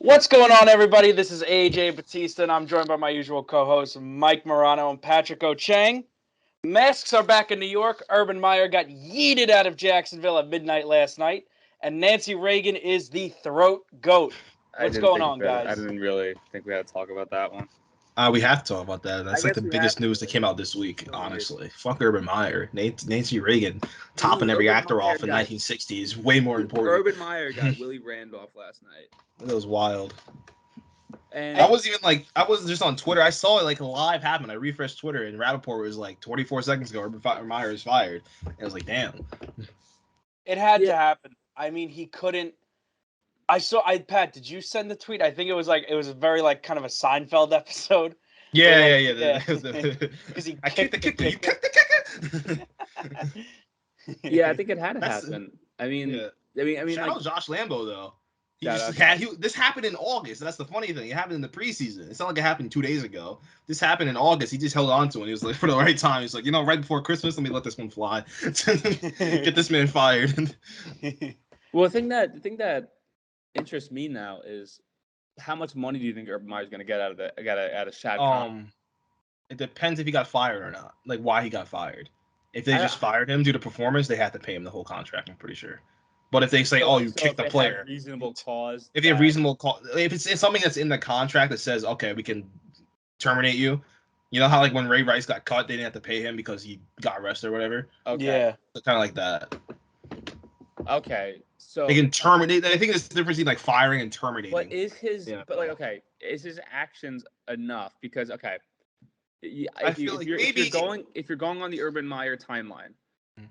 What's going on, everybody? This is AJ Batista, and I'm joined by my usual co-hosts Mike Morano and Patrick O'Chang. Masks are back in New York. Urban Meyer got yeeted out of Jacksonville at midnight last night, and Nancy Reagan is the throat goat. What's going on, guys? I didn't really think we had to talk about that one. We have to talk about that. That's like the biggest news that came out this week, Oh, honestly. Fuck Urban Meyer. Nancy Reagan topping every Urban actor Meyer off in got- 1960 is way more important. Urban Meyer got Willie Randolph last night. That was wild. And I wasn't just on Twitter. I saw it like live happen. I refreshed Twitter and Rappaport was like 24 seconds ago, Urban Meyer is fired. And I was like, damn. It had to happen. I mean, he couldn't. Pat, did you send the tweet? I think it was very like kind of a Seinfeld episode. Yeah. Because he I kicked the kicker. You kicked the kicker. yeah, I think it had to happen. I mean, Shout out Josh Lambo though. This happened in August. That's the funny thing. It happened in the preseason. It's not like it happened 2 days ago. This happened in August. He just held on to it. He was like, for the right time. He's like, right before Christmas, let me let this one fly. Get this man fired. Well, the thing that interests me now is how much money do you think Urban Meyer's going to get out of Shad Khan? It depends if he got fired or not. Like why he got fired. If they just fired him due to performance, they have to pay him the whole contract. I'm pretty sure. But if they say, you kicked the player, reasonable cause. If you have reasonable cause, if it's something that's in the contract that says, okay, we can terminate you. You know how like when Ray Rice got cut, they didn't have to pay him because he got arrested or whatever. Okay. Yeah. So kind of like that. Okay. So they can terminate. I think there's a difference between like firing and terminating. But is his actions enough? Because if you're going on the Urban Meyer timeline,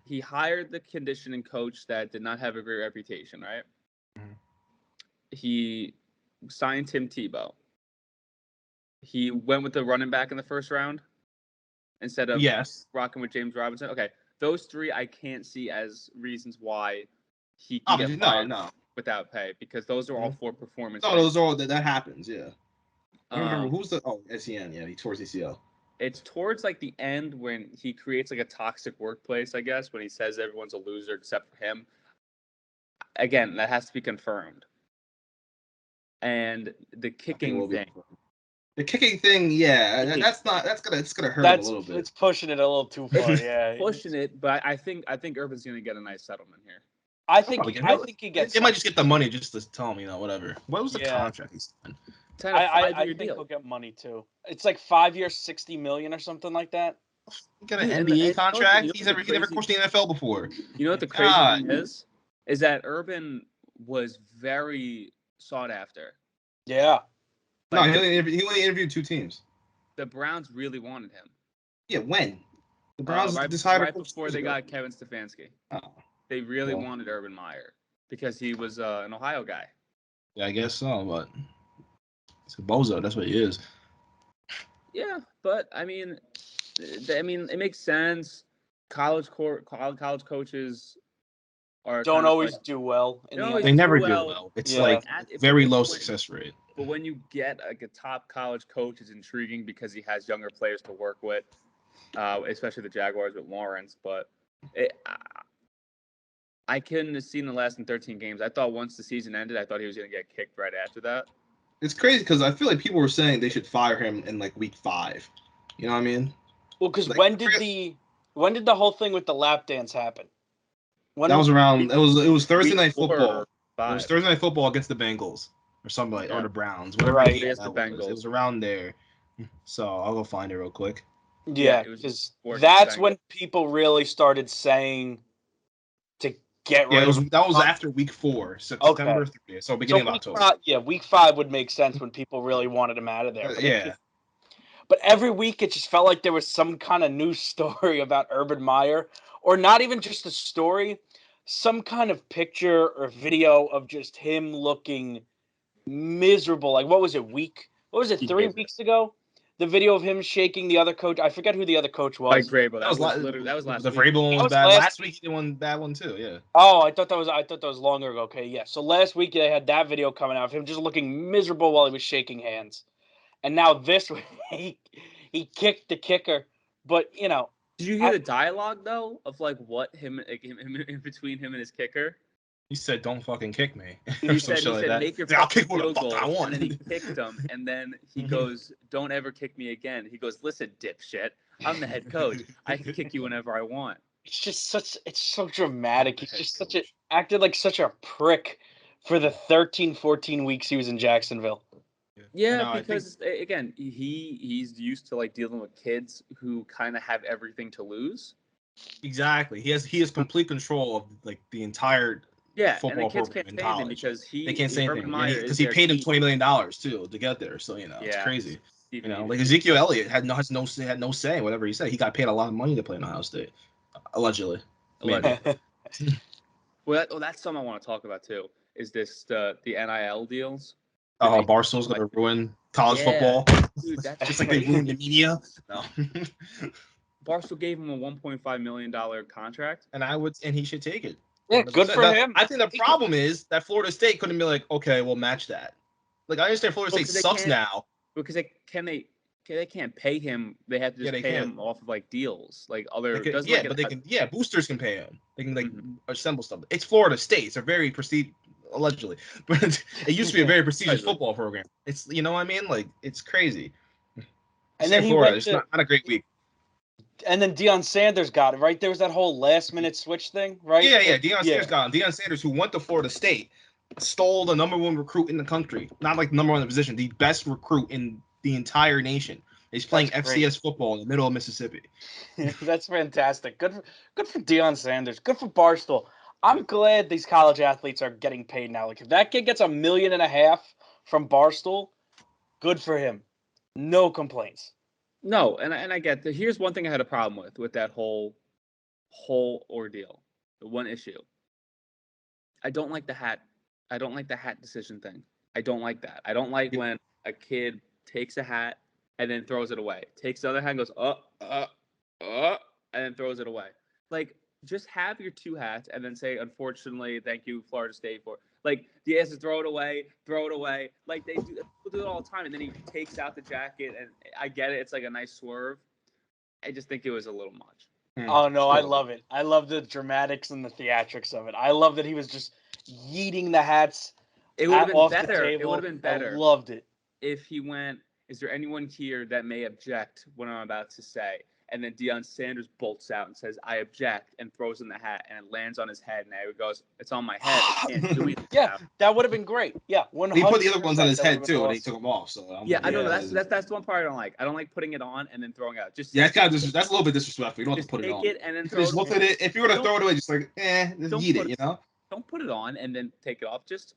he hired the conditioning coach that did not have a great reputation, right? Mm-hmm. He signed Tim Tebow. He went with the running back in the first round instead of rocking with James Robinson. Okay, those three I can't see as reasons why he can get fired without pay, because those are all for performance. No, those are all that happens. Yeah. I remember who's the SEN? Yeah, he tore his ACL. It's towards like the end when he creates like a toxic workplace, I guess, when he says everyone's a loser except for him. Again, that has to be confirmed. And the kicking thing. The kicking thing, that's gonna hurt him a little bit. It's pushing it a little too far, yeah. Pushing it, but I think Urban's gonna get a nice settlement here. I think he gets. It might just get the money just to tell him, whatever. What was the contract he signed? I think he'll get money too. It's like 5 years, $60 million or something like that. He got an NBA contract. He's never coached the NFL before. You know what the crazy thing is? Is that Urban was very sought after. Yeah. Like, no, he only interviewed 2 teams. The Browns really wanted him. Yeah, when? The Browns decided right before they got Kevin Stefanski. Oh. They really wanted Urban Meyer because he was an Ohio guy. Yeah, I guess so, but it's a bozo. That's what he is. Yeah, but I mean, it makes sense. College coaches don't always do well. They never do well. It's like very low success rate. But when you get like a top college coach, it's intriguing because he has younger players to work with, especially the Jaguars with Lawrence. But I couldn't have seen the last 13 games. I thought once the season ended, I thought he was going to get kicked right after that. It's crazy because I feel like people were saying they should fire him in like week 5. You know what I mean? Well, because when did the whole thing with the lap dance happen? That was around. It was Thursday night football. It was Thursday night football against the Bengals or something or the Browns. Whatever against the Bengals. It was around there. So I'll go find it real quick. Yeah, because that's when people really started saying to get rid of him. That was after week 4, September 30th. So beginning of October. Week 5 would make sense when people really wanted him out of there. But but every week it just felt like there was some kind of news story about Urban Meyer, or not even just a story, some kind of picture or video of just him looking miserable. Like, what was it, 3 weeks ago? The video of him shaking the other coach. I forget who the other coach was. Like Vrabel. That was last week. The Vrabel one was bad. Last week he did one bad one too. Yeah. Oh, I thought that was longer ago. Okay, yeah. So last week they had that video coming out of him just looking miserable while he was shaking hands, and now this week he kicked the kicker. But did you hear the dialogue though of like what him in between him and his kicker? He said, "Don't fucking kick me." He said, "Make your I'll kick field goal." I want. And then he kicked him, and then he goes, "Don't ever kick me again." He goes, "Listen, dipshit, I'm the head coach. I can kick you whenever I want." It's so dramatic. He's just acted like such a prick for the 13, 14 weeks he was in Jacksonville. Yeah, because again, he's used to like dealing with kids who kind of have everything to lose. Exactly. He has complete control of like the entire football and the kids program can't in college. Because they can't say anything because he paid him $20 million too to get there. So it's crazy. Like Ezekiel Elliott had no say in whatever he said. He got paid a lot of money to play in Ohio State, allegedly. Well, that's something I want to talk about too. Is this the NIL deals? Oh, Barstool's gonna ruin college football. Dude, that's just like they ruined the media. No. Barstool gave him a $1.5 million contract, and he should take it. Yeah, good for him. I think the problem is that Florida State couldn't be like, okay, we'll match that. Like I understand Florida State sucks now because they can't pay him. They have to just pay him off of like deals, like other. Boosters can pay him. They can assemble stuff. It's Florida State. It's a very allegedly, but it used to be a very prestigious football program. It's what I mean. Like it's crazy. And then Florida, it's not a great week. And then Dion Sanders got it, right? There was that whole last-minute switch thing, right? Yeah. Dion Sanders got him. Dion Sanders, who went to Florida State, stole the number one recruit in the country. Not like number one in the position, the best recruit in the entire nation. He's playing FCS football in the middle of Mississippi. That's fantastic. Good for Dion Sanders. Good for Barstool. I'm glad these college athletes are getting paid now. Like if that kid gets $1.5 million from Barstool, good for him. No complaints. No, and I get that. Here's one thing I had a problem with that whole ordeal. The one issue. I don't like the hat. I don't like the hat decision thing. I don't like that. I don't like when a kid takes a hat and then throws it away. Takes the other hat and goes, and then throws it away. Like, just have your two hats and then say, unfortunately, thank you, Florida State, for like he has to throw it away. Like they do, people do it all the time. And then he takes out the jacket, and I get it. It's like a nice swerve. I just think it was a little much. Oh no, I love it. I love the dramatics and the theatrics of it. I love that he was just yeeting the hats. It would have been better. It would have been better. I loved it. If he went, is there anyone here that may object what I'm about to say? And then Dion Sanders bolts out and says, I object, and throws in the hat, and it lands on his head. And he goes, it's on my head. I can't do it. Yeah, that would have been great. Yeah, 100%. He put the other ones on his head, too, and he took them off. So I know. That's the one part I don't like. I don't like putting it on and then throwing it out. Just that's a little bit disrespectful. You don't have to put it on. Take it and then throw it look at it. If you were to throw it away, just like, just eat it, Don't put it on and then take it off. Just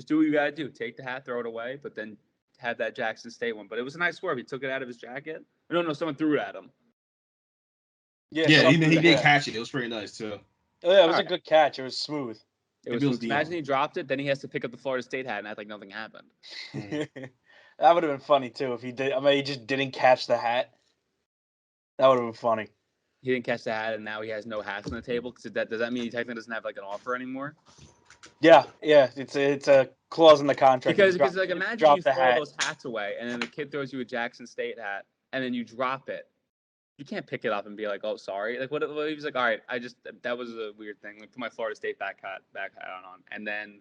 do what you got to do. Take the hat, throw it away, but then have that Jackson State one. But it was a nice swerve. He took it out of his jacket. No, someone threw it at him. Yeah, he did catch it. It was pretty nice, too. Oh, yeah, it was a good catch. It was smooth. Imagine he dropped it, then he has to pick up the Florida State hat and act like nothing happened. That would have been funny, too, if he did. I mean, he just didn't catch the hat. That would have been funny. He didn't catch the hat, and now he has no hats on the table? Does that mean he technically doesn't have, like, an offer anymore? Yeah. It's a clause in the contract. Because like, imagine you throw those hats away, and then the kid throws you a Jackson State hat, and then you drop it. You can't pick it up and be like, "Oh, sorry." Like, what he was like, "All right, that was a weird thing." Like, put my Florida State back hat on, and then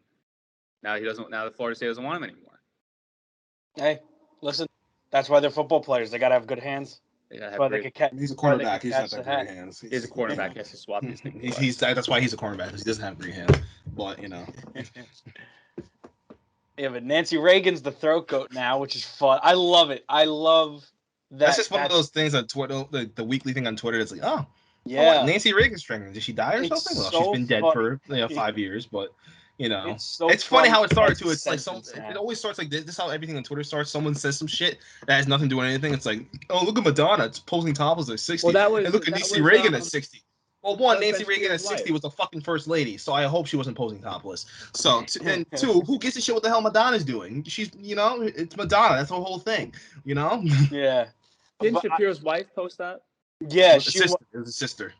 now he doesn't. Now the Florida State doesn't want him anymore. Hey, listen, that's why they're football players. They gotta have good hands. He's a cornerback. He's not that great hands. He's a cornerback. He has to swap these things. That's why he's a cornerback, because he doesn't have great hands. But Yeah, but Nancy Reagan's the throat goat now, which is fun. I love it. I love. That's just one of those things on Twitter, the weekly thing on Twitter. It's like, Nancy Reagan's pregnant. Did she die or something? Well, she's been dead for 5 years, but it's funny how it started too. It's like it always starts like this. This is how everything on Twitter starts. Someone says some shit that has nothing to do with anything. It's like, oh, look at Madonna. It's posing topless at 60. And look at Nancy Reagan at 60. Well, Nancy Reagan at 60 was the fucking first lady, so I hope she wasn't posing topless. So, and two, who gives a shit what the hell Madonna's doing? She's, it's Madonna. That's the whole thing, Yeah. Didn't Shapiro's wife post that? Yeah, it was a sister.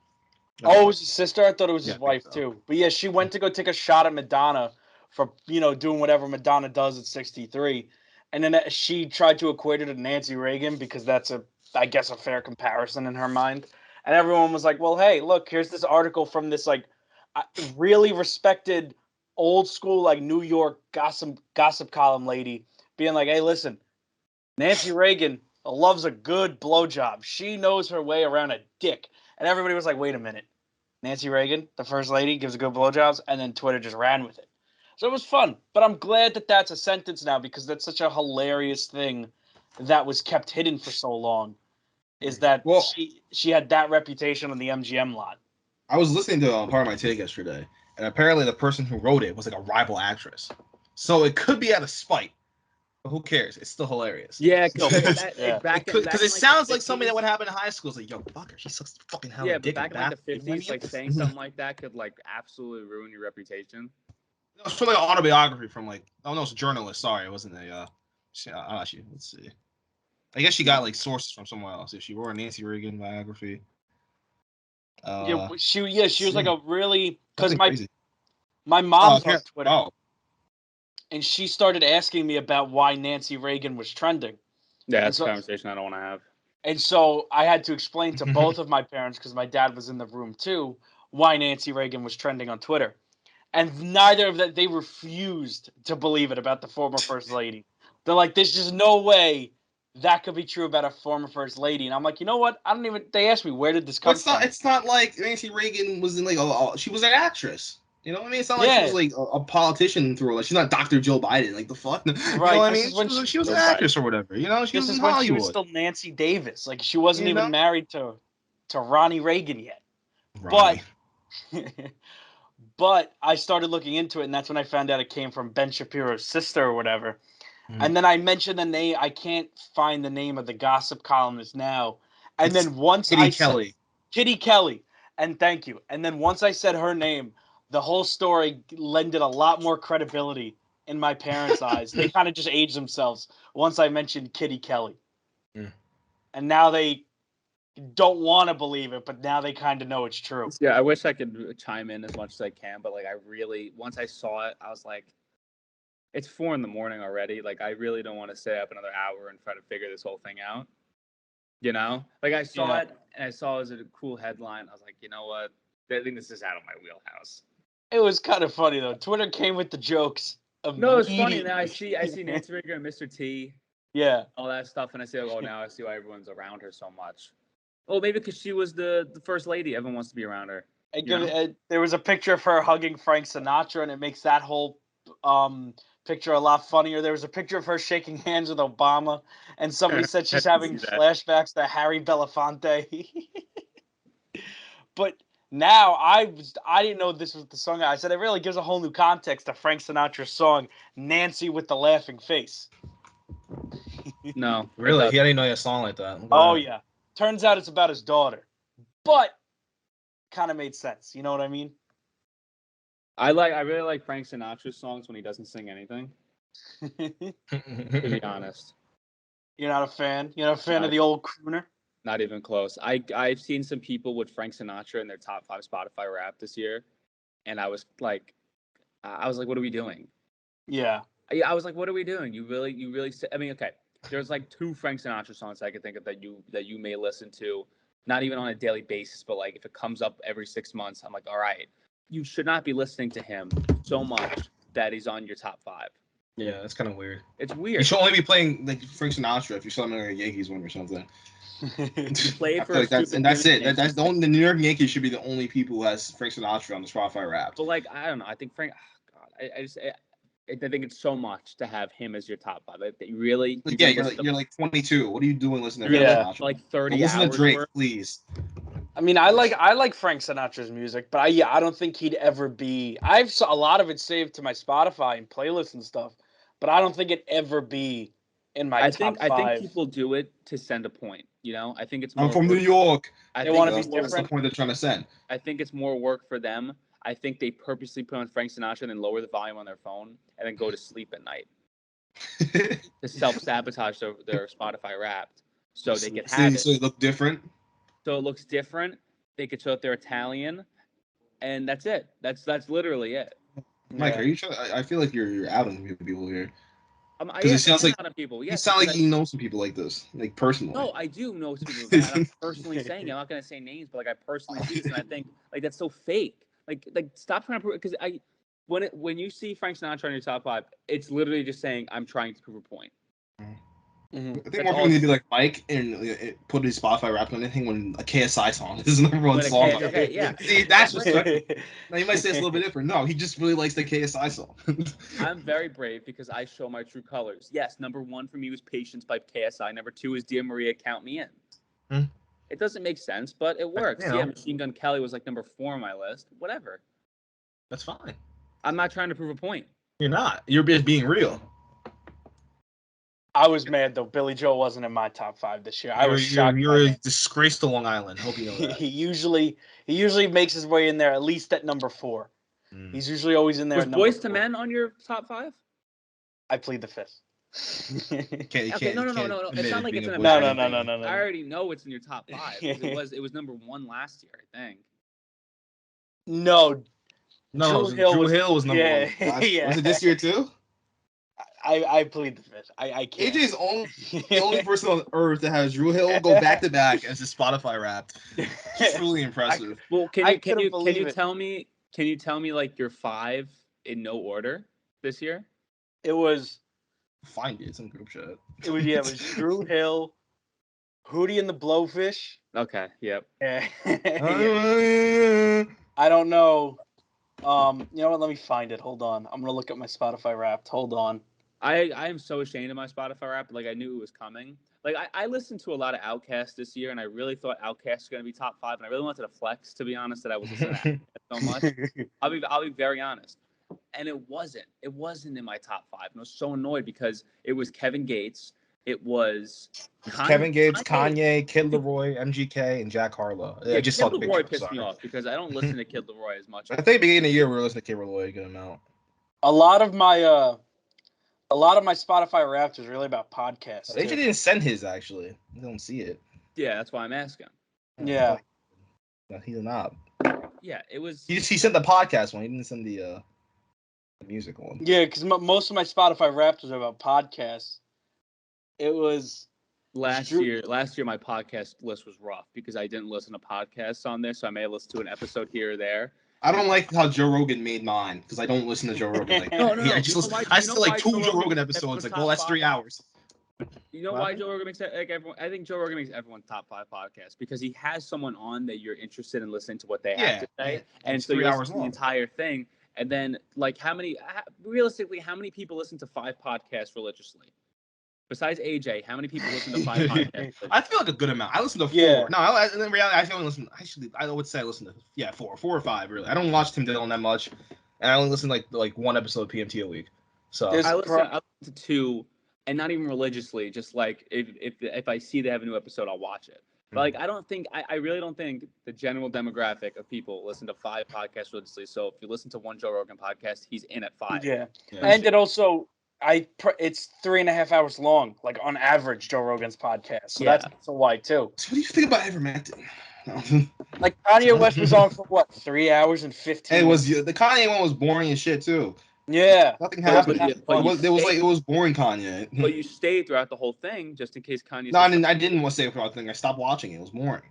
Oh, it was his sister? I thought it was his wife, too. But yeah, she went to go take a shot at Madonna for, doing whatever Madonna does at 63. And then she tried to equate it to Nancy Reagan because that's I guess, a fair comparison in her mind. And everyone was like, well, hey, look, here's this article from this, like, really respected old school like New York gossip column lady being like, hey, listen, Nancy Reagan loves a good blowjob. She knows her way around a dick. And everybody was like, wait a minute. Nancy Reagan, the first lady, gives a good blowjobs, and then Twitter just ran with it. So it was fun. But I'm glad that that's a sentence now because that's such a hilarious thing that was kept hidden for so long. Is that she had that reputation on the MGM lot. I was listening to Part of My Take yesterday, and apparently the person who wrote it was like a rival actress. So it could be out of spite. But who cares? It's still hilarious. Yeah, because it sounds like something that would happen in high school. It's like, yo, fuck her. She sucks fucking hell. Yeah, but back in like the 50s, like saying something like that could like absolutely ruin your reputation. No, it's from like an autobiography from like, oh no, it's a journalist. Sorry, it wasn't a. Actually, let's see. I guess she got like sources from somewhere else. If she wrote a Nancy Reagan biography. She was like a really because my mom's on Twitter. Oh. And she started asking me about why Nancy Reagan was trending. Yeah, that's a conversation I don't want to have. And so I had to explain to both of my parents, because my dad was in the room too, why Nancy Reagan was trending on Twitter. And neither of them, they refused to believe it about the former first lady. They're like, there's just no way that could be true about a former first lady. And I'm like, you know what? They asked me, where did this come from? It's not like Nancy Reagan was in like, she was an actress. You know what I mean? It's not like she was like a politician through like she's not Dr. Joe Biden. Like the fuck, right? You know what I mean? She was an actress or whatever. You know, she was in Hollywood. She was still Nancy Davis. Like she wasn't even married to Ronnie Reagan yet. Ronnie. But I started looking into it, and that's when I found out it came from Ben Shapiro's sister or whatever. And then I mentioned the name. I can't find the name of the gossip columnist now. And then once Kitty Kelly, and thank you. And then once I said her name, the whole story lended a lot more credibility in my parents' eyes. They kind of just aged themselves once I mentioned Kitty Kelly. And now they don't want to believe it, but now they kind of know it's true. Yeah, I wish I could chime in as much as I can, but like once I saw it, I was like, it's 4 a.m. already. Like I really don't want to stay up another hour and try to figure this whole thing out. You know? Like I saw it and I saw it as a cool headline. I was like, you know what? I think this is out of my wheelhouse. It was kind of funny though. Twitter came with the jokes. No, it's funny. Now I see Nancy Reagan and Mr. T. Yeah. All that stuff, and I say, oh, now I see why everyone's around her so much. Oh, maybe because she was the first lady. Everyone wants to be around her. There was a picture of her hugging Frank Sinatra, and it makes that whole picture a lot funnier. There was a picture of her shaking hands with Obama, and somebody said she's having flashbacks to Harry Belafonte. But now I didn't know this was the song. I said it really gives a whole new context to Frank Sinatra's song "Nancy with the Laughing Face." No, really, I didn't know you had a song like that. Oh yeah, turns out it's about his daughter, but kind of made sense. You know what I mean? I really like Frank Sinatra's songs when he doesn't sing anything. To be honest, you're not a fan. You're not a fan of the old crooner. Not even close. I've seen some people with Frank Sinatra in their top 5 Spotify rap this year, and I was like, what are we doing? Yeah. I was like, what are we doing? You really. I mean, okay. There's like 2 Frank Sinatra songs I could think of that you may listen to, not even on a daily basis, but like if it comes up every 6 months, I'm like, all right, you should not be listening to him so much that he's on your top 5. Yeah, that's kind of weird. It's weird. You should only be playing like Frank Sinatra if you saw him in a Yankees one or something. Play for that's it. That's the only. The New York Yankees should be the only people who has Frank Sinatra on the Spotify rap. But like, I don't know. I think Frank. Oh God, I think it's so much to have him as your top 5. Like, you're like 22. What are you doing listening to Frank Sinatra? Like 30 listen hours. To Drake, please. I mean, I like Frank Sinatra's music, but I don't think he'd ever be. I've a lot of it saved to my Spotify and playlists and stuff, but I don't think it'd ever be in my top 5. I think people do it to send a point. You know, I think it's more. I'm from New York. They want to be different. That's the point they're trying to send. I think it's more work for them. I think they purposely put on Frank Sinatra and then lower the volume on their phone and then go to sleep at night to self-sabotage their Spotify Wrapped so they can have it. So it look different? So it looks different. They could show that they're Italian, and that's it. That's literally it. Mike, are you sure? I feel like you're outing people here. Because it sounds like people. Yes, you sound like you know some people like this, like personally. No, I do know some people. I'm personally saying it. I'm not gonna say names, but like I personally see this, and I think like that's so fake. Like stop trying to prove, because when you see Frank Sinatra on your top 5, it's literally just saying I'm trying to prove a point. I think more people need to be like Mike and put his Spotify rap on anything when a KSI song is the number one song. Okay, yeah. See, that's respectful. Now you might say it's a little bit different. No, he just really likes the KSI song. I'm very brave because I show my true colors. Yes, number 1 for me was Patience by KSI. Number 2 is Dear Maria, Count Me In. It doesn't make sense, but it works. Yeah, Machine Gun Kelly was like number 4 on my list. Whatever. That's fine. I'm not trying to prove a point. You're not. You're just being real. I was mad though. Billy Joel wasn't in my top 5 this year. I was shocked. You're a disgrace to Long Island. Hope you know that. he usually makes his way in there at least at number 4. He's usually always in there. Was Boyz II Men on your top 5? I plead the fifth. Okay, no. It's not like it's an no. I already know it's in your top 5. It was number 1 last year, I think. No, Drew Hill was number 1. Yeah. Was it this year too? I plead the fifth. I can't. AJ is the only person on earth that has Drew Hill go back to back as his Spotify rap. Truly impressive. Can you tell me like your 5 in no order this year? It was. Find it. It's in group chat. It was Drew Hill, Hootie and the Blowfish. Okay. Yep. Yeah. I don't know. You know what? Let me find it. Hold on. I'm gonna look at my Spotify Wrapped. Hold on. I am so ashamed of my Spotify Wrapped. Like I knew it was coming. Like I listened to a lot of Outkast this year, and I really thought Outkast was gonna be top 5, and I really wanted to flex, to be honest, that I was listening to Outkast so much. I'll be very honest. And it wasn't in my top 5. And I was so annoyed because it was Kevin Gates. It was Kanye, Kid Laroi, MGK, and Jack Harlow. Yeah, Kid Laroi pissed me off because I don't listen to Kid Laroi as much. I think beginning of the year we were listening to Kid Laroi a good amount. A lot of my Spotify Wrapped is really about podcasts. AJ didn't send his actually. I don't see it. Yeah, that's why I'm asking. Yeah. No, he did not. Yeah, it was. He sent the podcast one. He didn't send the music one. Yeah, because most of my Spotify Wrapped was about podcasts. It was last year. Last year, my podcast list was rough because I didn't listen to podcasts on there, so I may have listened to an episode here or there. I don't like how Joe Rogan made mine because I don't listen to Joe Rogan like that. No. I listen to like 2 Joe Rogan episodes. Like, well, that's 3 hours. You know why Joe Rogan makes that? Like everyone, I think Joe Rogan makes everyone top 5 podcast because he has someone on that you're interested in listening to what they have to say, and so you listen to the entire thing. And then, like, realistically, how many people listen to 5 podcasts religiously? Besides AJ, how many people listen to 5 podcasts? I feel like a good amount. I listen to 4. Yeah. No, in reality, I only listen. I would say I listen to 4 or 5. Really, I don't watch Tim Dillon that much, and I only listen to like 1 episode of PMT a week. So I listen to 2, and not even religiously. Just like if I see they have a new episode, I'll watch it. But like I really don't think the general demographic of people listen to 5 podcasts religiously. So if you listen to one Joe Rogan podcast, he's in at 5. Yeah. And it also it's 3.5 hours long, like on average, Joe Rogan's podcast. So that's also why too. So what do you think about Ivermectin? Like Kanye West was on for what, 3 hours and 15? It was the Kanye one was boring as shit too. Yeah, nothing happened. It was boring Kanye. But you stayed throughout the whole thing just in case Kanye. No, I didn't want to stay throughout the thing. I stopped watching it. It was boring.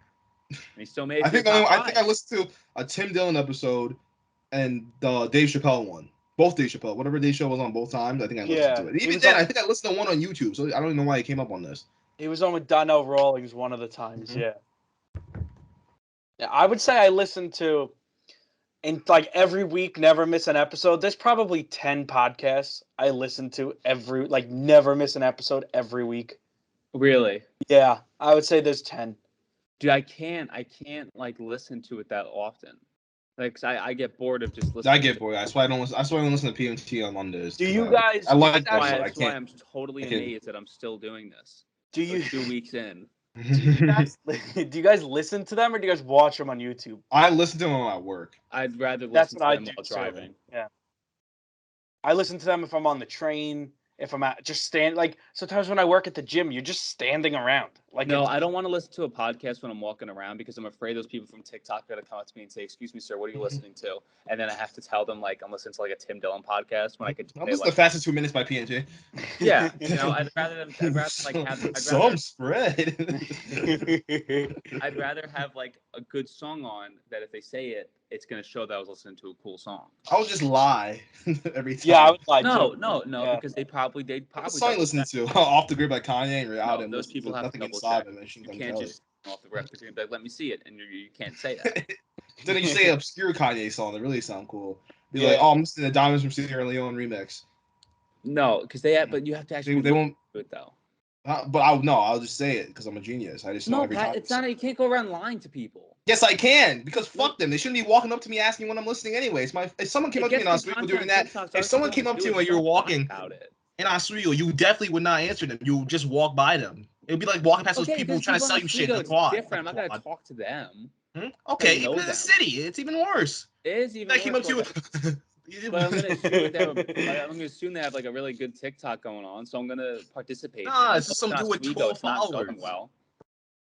And he still made. I think I listened to a Tim Dillon episode and the Dave Chappelle one. Both Dave Chappelle, whatever Dave Chappelle was on both times. I think I listened to it. Even then, I think I listened to one on YouTube. So I don't even know why he came up on this. He was on with Donnell Rawlings one of the times. Mm-hmm. Yeah, I would say I listened to. And like every week, never miss an episode. There's probably 10 podcasts I listen to never miss an episode every week. Really? Yeah, I would say there's 10. Dude, I can't like listen to it that often. Like, 'cause I get bored of just listening. I get bored. That's why I don't listen to PMT on Mondays. Do you guys? I like that. That's why I'm totally amazed that I'm still doing this. Do you? 2 weeks in. Do you guys listen to them or do you guys watch them on YouTube? I listen to them at work. I'd rather listen to them while driving. Yeah. I listen to them if I'm on the train, if I'm sometimes when I work at the gym, you're just standing around. No, I don't want to listen to a podcast when I'm walking around because I'm afraid those people from TikTok are going to come up to me and say, "Excuse me, sir, what are you listening to?" And then I have to tell them I'm listening to a Tim Dillon podcast when I could. That's the fastest 2 minutes by PNG. Yeah, I'd rather have some spread. I'd rather have a good song on that if they say it, it's going to show that I was listening to a cool song. I would just lie every time. Yeah, I would lie no, too. No, because they'd probably What song you listen to? Off the Grid by Kanye and Reagan. No, those people have nothing to double inside check. them. You can't just off the rep. Like, let me see it, and you can't say that. Then you say obscure Kanye song that really sound cool. Be like, oh, I'm listening to Diamonds from Sierra Leone remix. No, because but you have to actually. They won't do it though. But I'll just say it because I'm a genius. I just know every time. It's not. You can't go around lying to people. Yes, I can, because fuck them. They shouldn't be walking up to me asking when I'm listening anyway. If someone came up to me in Oswego doing that, if someone came up to you when you were walking in Oswego, you definitely would not answer them. You would just walk by them. It would be like walking past those people trying to sell you shit in the quad. Different. I'm not gonna talk to them. Okay, even in the city, it's even worse. It is even worse. Came up to you. But I'm gonna assume they have like a really good TikTok going on, so I'm gonna participate. Nah, it's just some dude with 12 followers.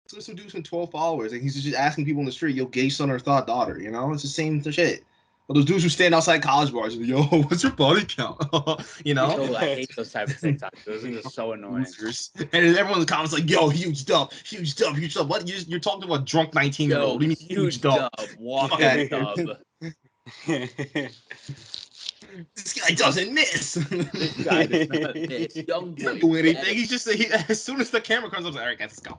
Some dude with 12 followers, and he's just asking people in the street, "Yo, gay son or thought daughter?" You know, it's the same shit. But those dudes who stand outside college bars, "Yo, what's your body count?" You know, I hate those type of TikToks. Those are just so annoying. And everyone in the comments like, "Yo, huge dub. What? You're talking about drunk 19-year-old? You mean huge dub? Walking dub." This guy doesn't miss. This guy does not miss. Young boy. He doesn't do anything. He's just as soon as the camera comes up, like, all right, guys, let's go.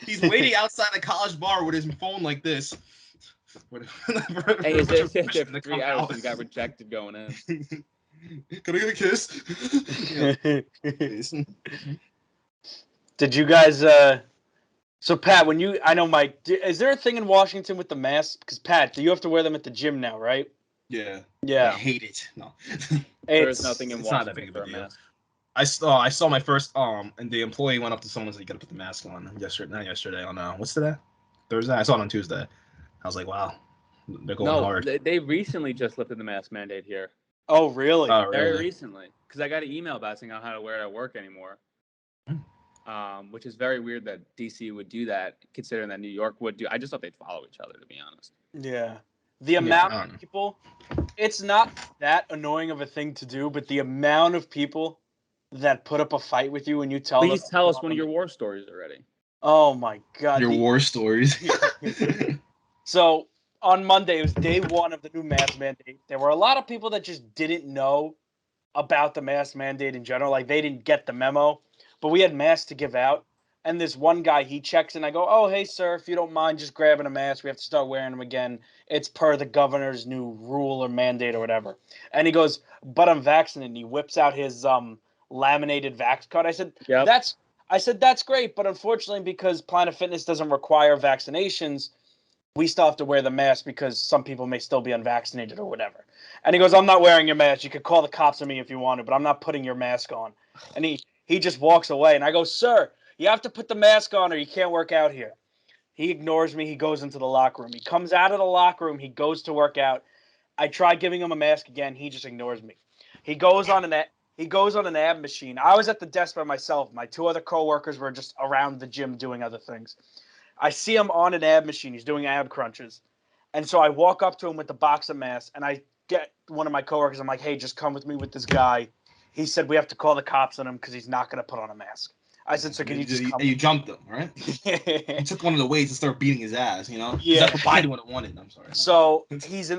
He's waiting outside the college bar with his phone like this. Hey, is there 3 hours he got rejected going in? Can I get a kiss? Did you guys? So Pat, I know Mike. Is there a thing in Washington with the masks? Because Pat, do you have to wear them at the gym now, right? Yeah. Yeah. I hate it. No. There's nothing in Washington. Not that big of a deal. I saw my first and the employee went up to someone and said, "You gotta put the mask on." Yesterday on what's today? Thursday. I saw it on Tuesday. I was like, wow, they're going hard. They recently just lifted the mask mandate here. Oh, really? Very recently, because I got an email about saying I don't have to wear it at work anymore. Which is very weird that DC would do that, considering that New York would do. I just thought they'd follow each other, to be honest. Yeah. The amount of people, it's not that annoying of a thing to do, but the amount of people that put up a fight with you when you tell them. Please tell us one of your war stories already. Oh my God. Your war stories. So on Monday, it was day one of the new mask mandate. There were a lot of people that just didn't know about the mask mandate in general. Like, they didn't get the memo, but we had masks to give out. And this one guy, he checks and I go, "Oh, hey, sir, if you don't mind just grabbing a mask, we have to start wearing them again. It's per the governor's new rule or mandate or whatever." And he goes, "But I'm vaccinated." And he whips out his laminated vax card. I said, yep. That's great. But unfortunately, because Planet Fitness doesn't require vaccinations, we still have to wear the mask because some people may still be unvaccinated or whatever. And he goes, "I'm not wearing your mask. You could call the cops on me if you wanted, but I'm not putting your mask on." And he just walks away. And I go, "Sir, you have to put the mask on or you can't work out here." He ignores me. He goes into the locker room. He comes out of the locker room. He goes to work out. I try giving him a mask again. He just ignores me. He goes on an ab machine. I was at the desk by myself. My 2 other coworkers were just around the gym doing other things. I see him on an ab machine. He's doing ab crunches. And so I walk up to him with the box of masks, and I get one of my coworkers. I'm like, "Hey, just come with me with this guy." He said, "We have to call the cops on him because he's not going to put on a mask." I said, "So can you just come?" You jumped him, right? You took one of the weights and started beating his ass, you know? Yeah. That's what Biden would have wanted. I'm sorry. So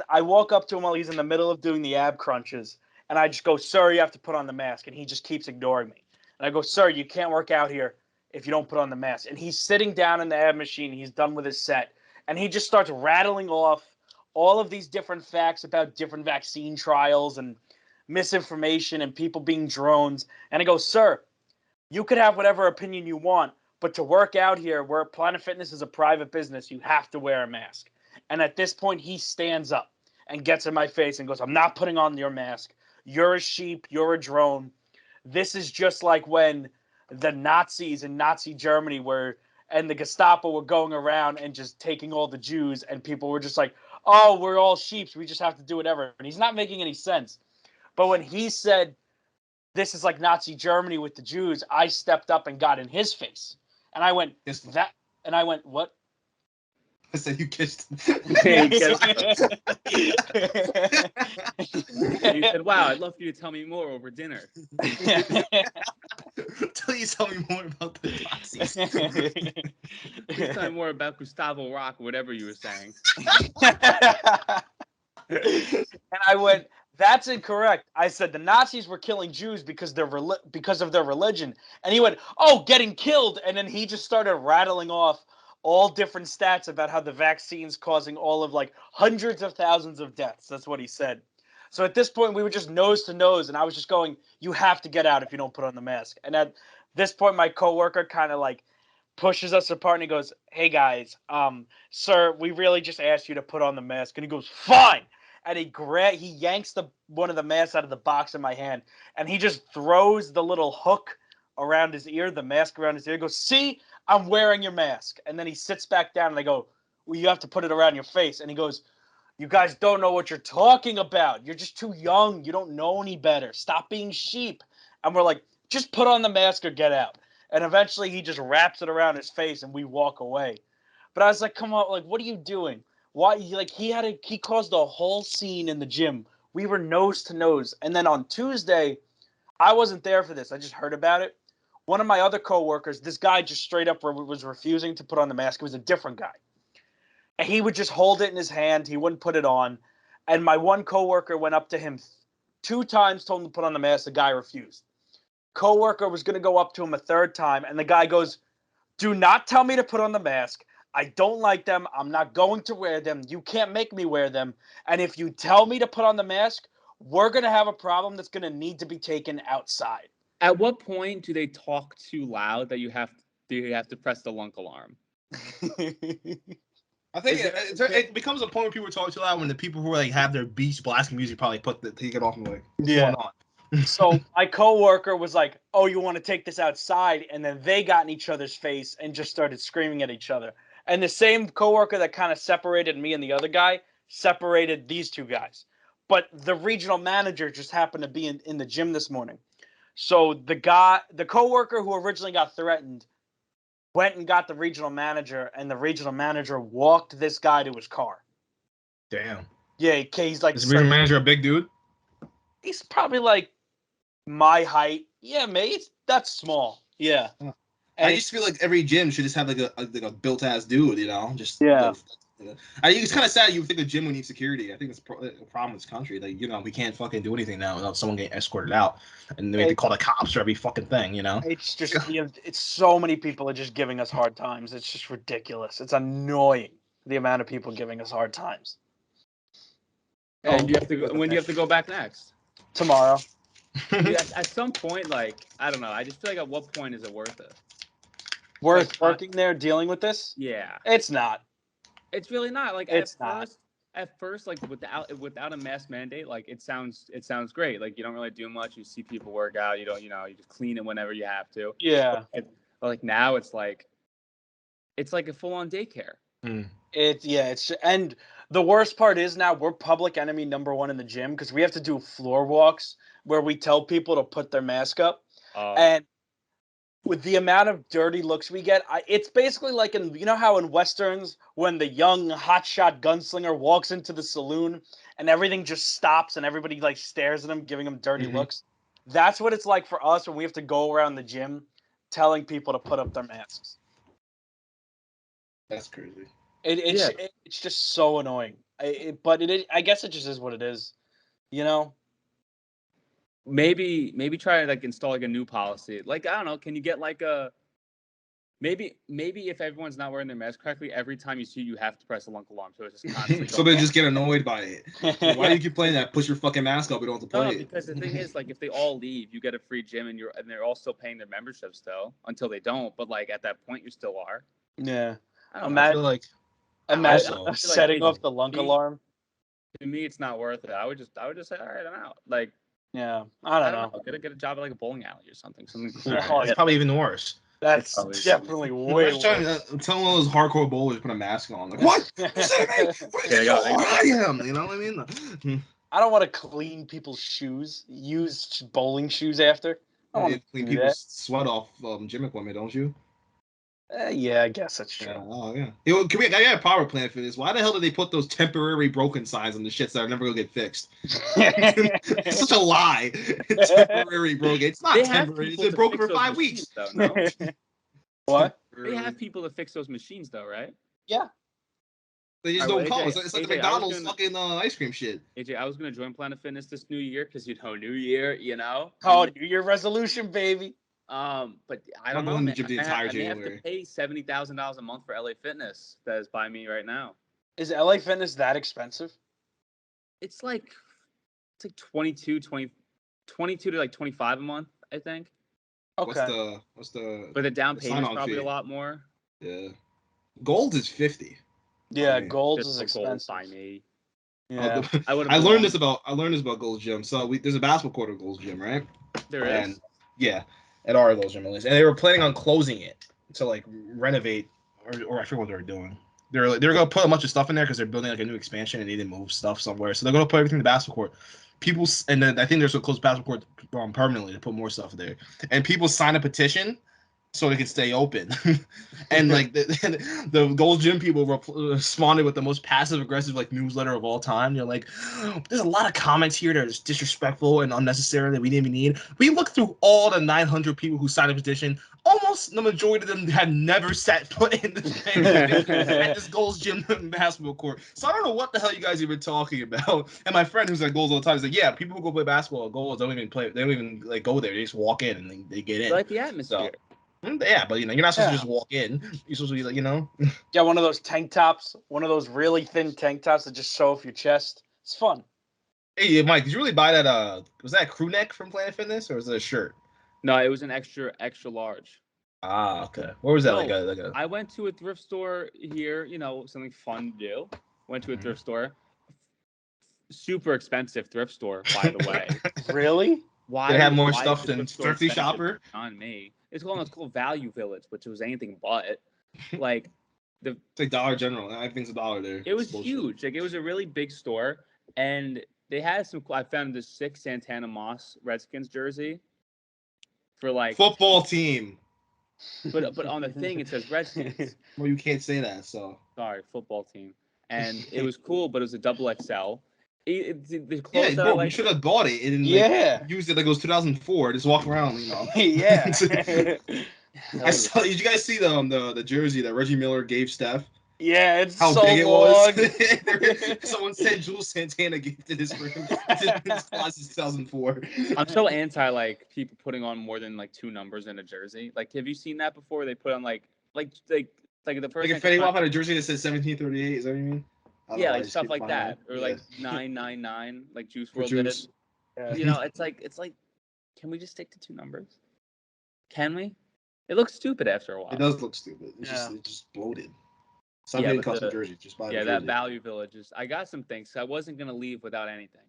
I walk up to him while he's in the middle of doing the ab crunches, and I just go, "Sir, you have to put on the mask." And he just keeps ignoring me. And I go, "Sir, you can't work out here if you don't put on the mask." And he's sitting down in the ab machine. He's done with his set. And he just starts rattling off all of these different facts about different vaccine trials and misinformation and people being drones. And I go, "Sir, you could have whatever opinion you want, but to work out here where Planet Fitness is a private business, you have to wear a mask." And at this point, he stands up and gets in my face and goes, "I'm not putting on your mask. You're a sheep. You're a drone. This is just like when the Nazis in Nazi Germany and the Gestapo were going around and just taking all the Jews, and people were just like, 'Oh, we're all sheeps. We just have to do whatever.'" And he's not making any sense. But when he said, "This is like Nazi Germany with the Jews," I stepped up and got in his face. And I went, "That," and I went, "What?" I said, "You kissed him." You said, "Wow, I'd love for you to tell me more over dinner." Until you tell me more about the Nazis. Please tell me more about Gustavo Rock, whatever you were saying. And I went, that's incorrect. I said the Nazis were killing Jews because of their religion. And he went, oh, getting killed. And then he just started rattling off all different stats about how the vaccine's causing all of like hundreds of thousands of deaths. That's what he said. So at this point, we were just nose to nose, and I was just going, you have to get out if you don't put on the mask. And at this point, my coworker kind of like pushes us apart, and he goes, hey, guys, sir, we really just asked you to put on the mask. And he goes, fine. And he yanks one of the masks out of the box in my hand, and he just throws the little hook around his ear, the mask around his ear. He goes, see, I'm wearing your mask. And then he sits back down, and I go, well, you have to put it around your face. And he goes, you guys don't know what you're talking about. You're just too young. You don't know any better. Stop being sheep. And we're like, just put on the mask or get out. And eventually he just wraps it around his face and we walk away. But I was like, come on, like, what are you doing? Why? Like, he caused a whole scene in the gym. We were nose to nose. And then on Tuesday, I wasn't there for this. I just heard about it. One of my other coworkers, this guy just straight up was refusing to put on the mask. It was a different guy. And he would just hold it in his hand. He wouldn't put it on. And my one coworker went up to him 2 times, told him to put on the mask. The guy refused. Coworker was going to go up to him a 3rd time. And the guy goes, do not tell me to put on the mask. I don't like them. I'm not going to wear them. You can't make me wear them. And if you tell me to put on the mask, we're going to have a problem that's going to need to be taken outside. At what point do they talk too loud that you have to press the lunk alarm? I think it becomes a point where people talk too loud when the people who like have their beats blasting music probably take it off and like, what's going on? So my coworker was like, oh, you want to take this outside? And then they got in each other's face and just started screaming at each other. And the same coworker that kind of separated me and the other guy separated these 2 guys. But the regional manager just happened to be in the gym this morning. So the coworker who originally got threatened went and got the regional manager, and the regional manager walked this guy to his car. Damn. Yeah, he's like... Is the regional manager a big dude? He's probably like my height. Yeah, mate. That's small. Yeah. And I just feel like every gym should just have like a built-ass dude, you know? Just yeah. It's kind of sad you would think the gym would need security. I think that's a problem in this country. Like, you know, we can't fucking do anything now without someone getting escorted out. And we have to call the cops for every fucking thing, you know? It's just, it's so many people are just giving us hard times. It's just ridiculous. It's annoying, the amount of people giving us hard times. And when do you have to go back next? Tomorrow. At some point, like, I don't know. I just feel like at what point is it worth it? Worth working there, dealing with this? Yeah. It's not. It's really not. Like at first, like without a mask mandate, like it sounds great. Like you don't really do much. You see people work out. You just clean it whenever you have to. Yeah. But like now, it's like a full-on daycare. And the worst part is now we're public enemy number 1 in the gym because we have to do floor walks where we tell people to put their mask up, and with the amount of dirty looks we get, it's basically like you know how in Westerns, when the young hotshot gunslinger walks into the saloon and everything just stops and everybody like stares at him, giving him dirty looks? That's what it's like for us when we have to go around the gym telling people to put up their masks. That's crazy. It's just so annoying. But I guess it just is what it is, you know? Maybe try to like install like a new policy. Like, I don't know, can you get like a maybe if everyone's not wearing their mask correctly, every time you see you have to press a lunk alarm, so it's just constantly so they just get annoyed by it. Why do you keep playing that? Push your fucking mask up, we don't have to play it. Because the thing is, like, if they all leave, you get a free gym and they're all still paying their membership still until they don't, but like at that point you still are. Yeah. I feel like imagine setting off the lunk alarm. To me, it's not worth it. I would just say, all right, I'm out. Like, yeah, I don't know. Get a job at like a bowling alley or something cool. It's probably even worse. That's definitely way worse. Tell one of those hardcore bowlers to put a mask on. Like, what? I am. You know what I mean? I don't want to clean people's shoes. Use bowling shoes after. I don't want to clean people's sweat off gym equipment, don't you? Yeah, I guess that's true. Yeah. Oh yeah. I got a power plan for this. Why the hell did they put those temporary broken signs on the shits that are never gonna get fixed? It's such a lie. Temporary broken. It's not temporary. It's been broken for 5 weeks. Though, no? What? They have people to fix those machines, though, right? Yeah. They just don't call. It's like the McDonald's fucking ice cream shit. AJ, I was gonna join Planet Fitness this new year because New Year, Oh, New Year resolution, baby. But I don't know. Man. The entire I may have to pay $70,000 a month for LA Fitness. That is by me right now. Is LA Fitness that expensive? It's like 22 to like 25 a month, I think. Okay. What's the? But the down payment is probably a lot more. Yeah. Gold is 50. Yeah, gold is expensive. Gold by me. Yeah. I learned this about Gold's Gym. So there's a basketball court at Gold's Gym, right? There is. Yeah, at our Gold's Gym at least, and they were planning on closing it to like renovate, or I forget what they were doing. They're gonna put a bunch of stuff in there because they're building like a new expansion and they need to move stuff somewhere. So they're gonna put everything in the basketball court. And then I think there's a close basketball court permanently to put more stuff there. And people sign a petition so they can stay open. And like the Gold's Gym people responded with the most passive aggressive like newsletter of all time. They're like, there's a lot of comments here that are just disrespectful and unnecessary that we didn't even need. We looked through all the 900 people who signed a petition. Almost the majority of them had never set foot in at this Gold's Gym basketball court. So I don't know what the hell you guys even talking about. And my friend who's at Gold's all the time is like, yeah, people who go play basketball at Gold's don't even like go there. They just walk in and they get in. They like the atmosphere. So, yeah, but you're not supposed to just walk in. You're supposed to be like, Yeah, one of those tank tops, one of those really thin tank tops that just show off your chest. It's fun. Hey, Mike, did you really buy that? Was that a crew neck from Planet Fitness or was it a shirt? No, it was an extra large. Ah, okay. Where was that? I went to a thrift store here. Something fun to do. Went to a thrift store. Super expensive thrift store, by the way. Really? Why? They have more stuff than Thrifty Shopper. On me. It's called Value Village, which was anything but. Like it's like Dollar General. I think it's $1 there. It was huge. Like it was a really big store, and they had some. I found this sick Santana Moss Redskins jersey for like football team. But on the thing it says Redskins. Well, you can't say that. So sorry, football team, and it was cool, but it was a XXL. You should have bought it and used it like it was 2004. Just walk around, Yeah. Did you guys see the jersey that Reggie Miller gave Steph? Yeah, it's how so big long. It was. Someone said Jules Santana gifted his for him. His class is 2004. I'm so anti like people putting on more than like 2 numbers in a jersey. Like, have you seen that before? They put on like the first. Like if Fetty Wap had a jersey that says 1738, is that what you mean? Yeah, like stuff like that, or like 999, like Juice WRLD did it. Yeah. It's like, can we just stick to 2 numbers? Can we? It looks stupid after a while. It does look stupid. It's just bloated. Stop getting custom jerseys. Just buy. Yeah, that Value Village is. I got some things. So I wasn't gonna leave without anything.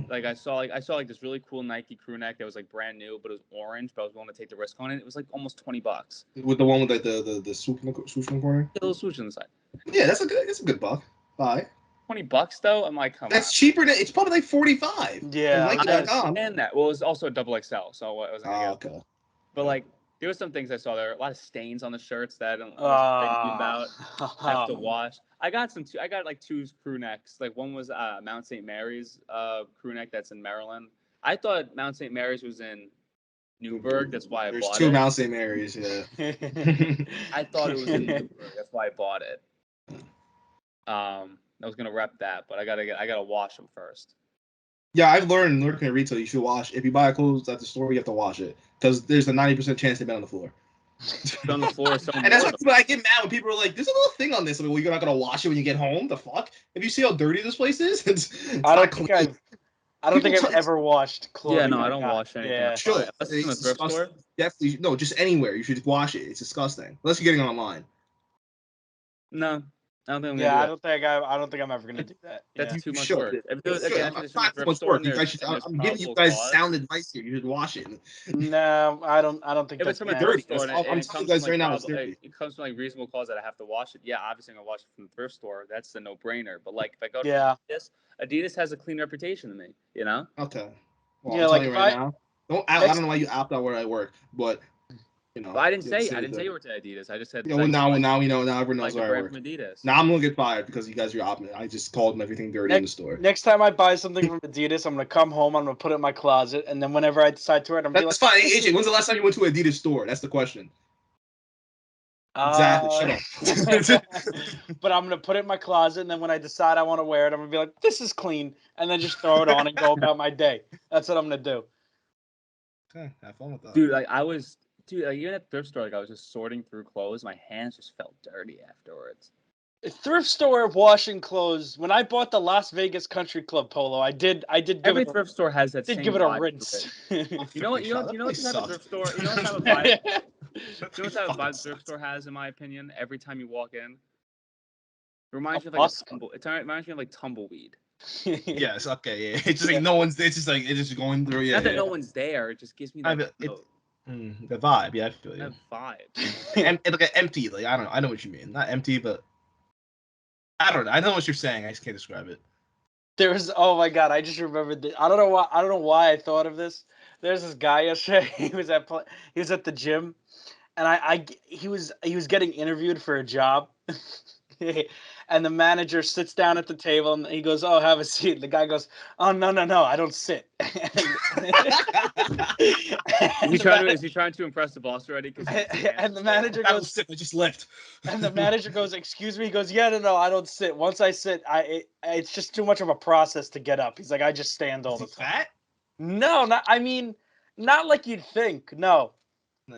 Like I saw this really cool Nike crew neck that was like brand new, but it was orange. But I was willing to take the risk on it. It was like almost $20. With the one with like the swoosh in the corner. The little swoosh on the side. Yeah, that's a good buck. Buy. $20 though. I'm like, come on. That's cheaper than it's probably like 45. Yeah, I understand that. Well, it was also a XXL, so I wasn't gonna get. Okay. But like, there were some things I saw. There were a lot of stains on the shirts that I don't know about. Have to wash. I got like 2 crew necks. Like one was Mount St. Mary's crew neck that's in Maryland. I thought Mount St. Mary's was in Newburgh. That's why I bought it. There's 2 Mount St. Mary's. Yeah. I thought it was in Newburgh. That's why I bought it. I was gonna rep that, but I gotta wash them first. Yeah, I've learned working at retail, you should wash. If you buy clothes at the store, you have to wash it because there's a 90% chance they've been on the floor. On the floor, and that's why I get mad when people are like, "There's a little thing on this." I'm like, well, you're not gonna wash it when you get home. The fuck? Have you see how dirty this place is? I don't think I've ever washed clothes. Yeah, no, I don't wash anything. Yeah, sure. Definitely, no, just anywhere. You should wash it. It's disgusting. Unless you're getting it online. No. I don't think I don't think I'm ever gonna do that. That's too much work. I'm giving you guys sound advice here. You should wash it. No, I don't think if it's from a thrift store. I'm telling you guys right now, it comes from like reasonable cause that I have to wash it. Yeah, obviously I'm gonna wash it from the thrift store. That's the no-brainer. But like if I go to Adidas has a clean reputation to me. Okay. Well, yeah, like right now. I don't know why you opt out where I work, but You know, but I didn't say you worked at Adidas. I just said. Now we know. Now everyone knows where I work. From Adidas. Now I'm gonna get fired because you guys are opposite. I just called them everything dirty in the store. Next time I buy something from Adidas, I'm gonna come home. I'm gonna put it in my closet, and then whenever I decide to wear it, I'm gonna be like, "That's fine." Hey, AJ, when's the last time you went to an Adidas store? That's the question. Exactly. Shut up. But I'm gonna put it in my closet, and then when I decide I want to wear it, I'm gonna be like, "This is clean," and then just throw it on and go about my day. That's what I'm gonna do. Okay, have fun with that, dude. Like even at thrift store, like I was just sorting through clothes. My hands just felt dirty afterwards. A thrift store washing clothes. When I bought the Las Vegas Country Club polo, I did. Every thrift store has that. Did give it a rinse. You know what? You know what type of thrift store? You know what type of vibe? You know what type of vibe thrift store has, in my opinion? Every time you walk in, it reminds me of like Tumbleweed. Yes. Okay. Yeah. It's just like no one's. It's just like it's just going through. Yeah. Not that no one's there. It just gives me that. The vibe. Yeah, I feel you. That vibe. Like empty. Like I don't know. I know what you mean. Not empty, but I don't know. I know what you're saying. I just can't describe it. There was. Oh my god! I just remembered. I don't know why I thought of this. There's this guy yesterday. He was at the gym, and he was getting interviewed for a job. And the manager sits down at the table and he goes, "Oh, have a seat." The guy goes, "Oh, no, I don't sit." Is he trying to impress the boss already? And the manager goes, "I sit. I just left." And the manager goes, "Excuse me." He goes, "Yeah, no, I don't sit. Once I sit, it's just too much of a process to get up." He's like, "I just stand all the time." Fat? No, not like you'd think. No.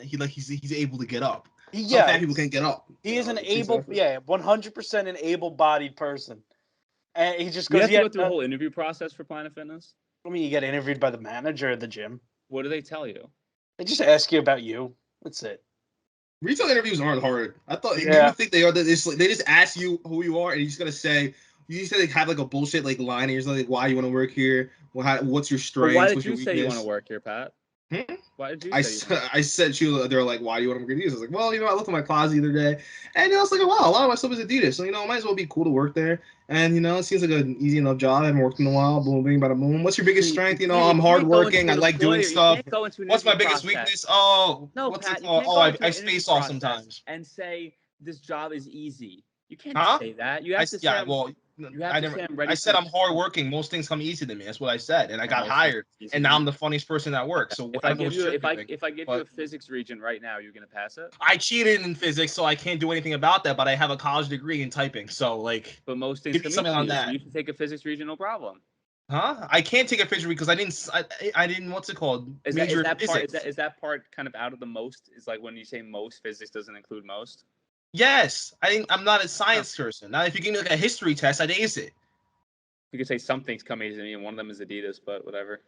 He's able to get up. Yeah, some fat people can't get up. He is 100% an able-bodied person. And he just goes. You have to go through the whole interview process for Planet Fitness. I mean, you get interviewed by the manager at the gym. What do they tell you? They just ask you about you. That's it. Retail interviews aren't hard. I thought you would think they are. They just ask you who you are, and you just gotta say. You just gotta have like a bullshit like line. And you're just like, why you want to work here? What's your strengths? Why did you say you want to work here, Pat? Why did you I said they're like, why do you want to work at Adidas? I was like, well, I looked at my closet the other day, and I was like, wow, a lot of my stuff is Adidas, so it might as well be cool to work there. And it seems like an easy enough job. I haven't worked in a while. Boom, bing, bada boom. What's your biggest strength? I'm hardworking. I like doing stuff. What's my biggest weakness? Oh, no, what's Pat, it called? Oh, I space off sometimes. And say this job is easy. You can't say that. You have to say. I said I'm hardworking. Most things come easy to me. That's what I said, and I got hired. And now I'm the funniest person at work. So if I give you a physics region right now, you're gonna pass it. I cheated in physics, so I can't do anything about that. But I have a college degree in typing, so like. But most things come something on that. You can take a physics region, no problem. Huh? I can't take a physics because I didn't. What's it called? Is that part kind of out of the most? Is like when you say most, physics doesn't include most. Yes, I'm not a science person. Now, if you give me like a history test, I'd ace it. You could say some things come easy to me, and one of them is Adidas, but whatever.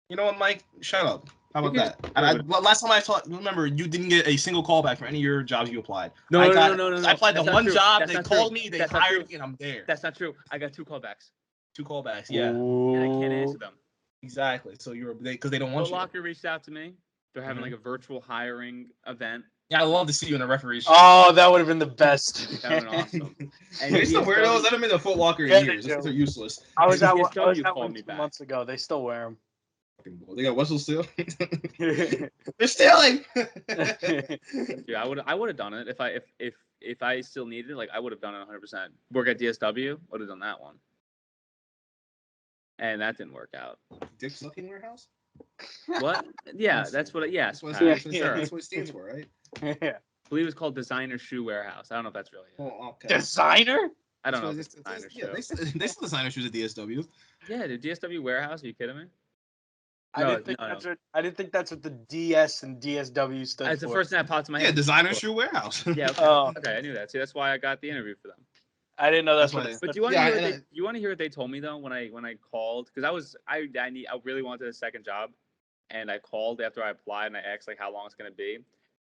You know what, Mike? Shut up. How about that? Last time I talked, remember, you didn't get a single callback for any of your jobs you applied. No. I applied to one job. They called me. They hired me, and I'm there. That's not true. I got 2 callbacks. 2 callbacks, yeah. And I can't answer them. Exactly. So because they don't want you. Foot Locker reached out to me. They're having like a virtual hiring event. Yeah, I love to see you in a referee's shirt. Oh, that would have been the best. That would have been awesome. And they still wear those. I haven't been to Foot Locker in years. They're useless. I was at one 2 months ago. They still wear them. They got Wessel still. They're stealing. Yeah, I would have done it if I still needed it. Like I would have done it 100%. Work at DSW, would have done that one. And that didn't work out. Dick sucking warehouse. What? Yeah, that's what. Yes, that's what it stands for, right? Yeah. I believe it's called Designer Shoe Warehouse. I don't know if that's really it. Oh, okay. Designer? I don't know. If it's designer shoe. They sell designer shoes at DSW. Yeah, the DSW warehouse. Are you kidding me? I didn't think that's what the DS and DSW stood for. That's the first thing that popped in my head. Yeah, Designer Shoe Warehouse. Yeah. Okay. Okay, I knew that. See, that's why I got the interview for them. I didn't know that's what. But you want to hear what they told me though when I called, because I really wanted a second job, and I called after I applied and I asked like how long it's gonna be,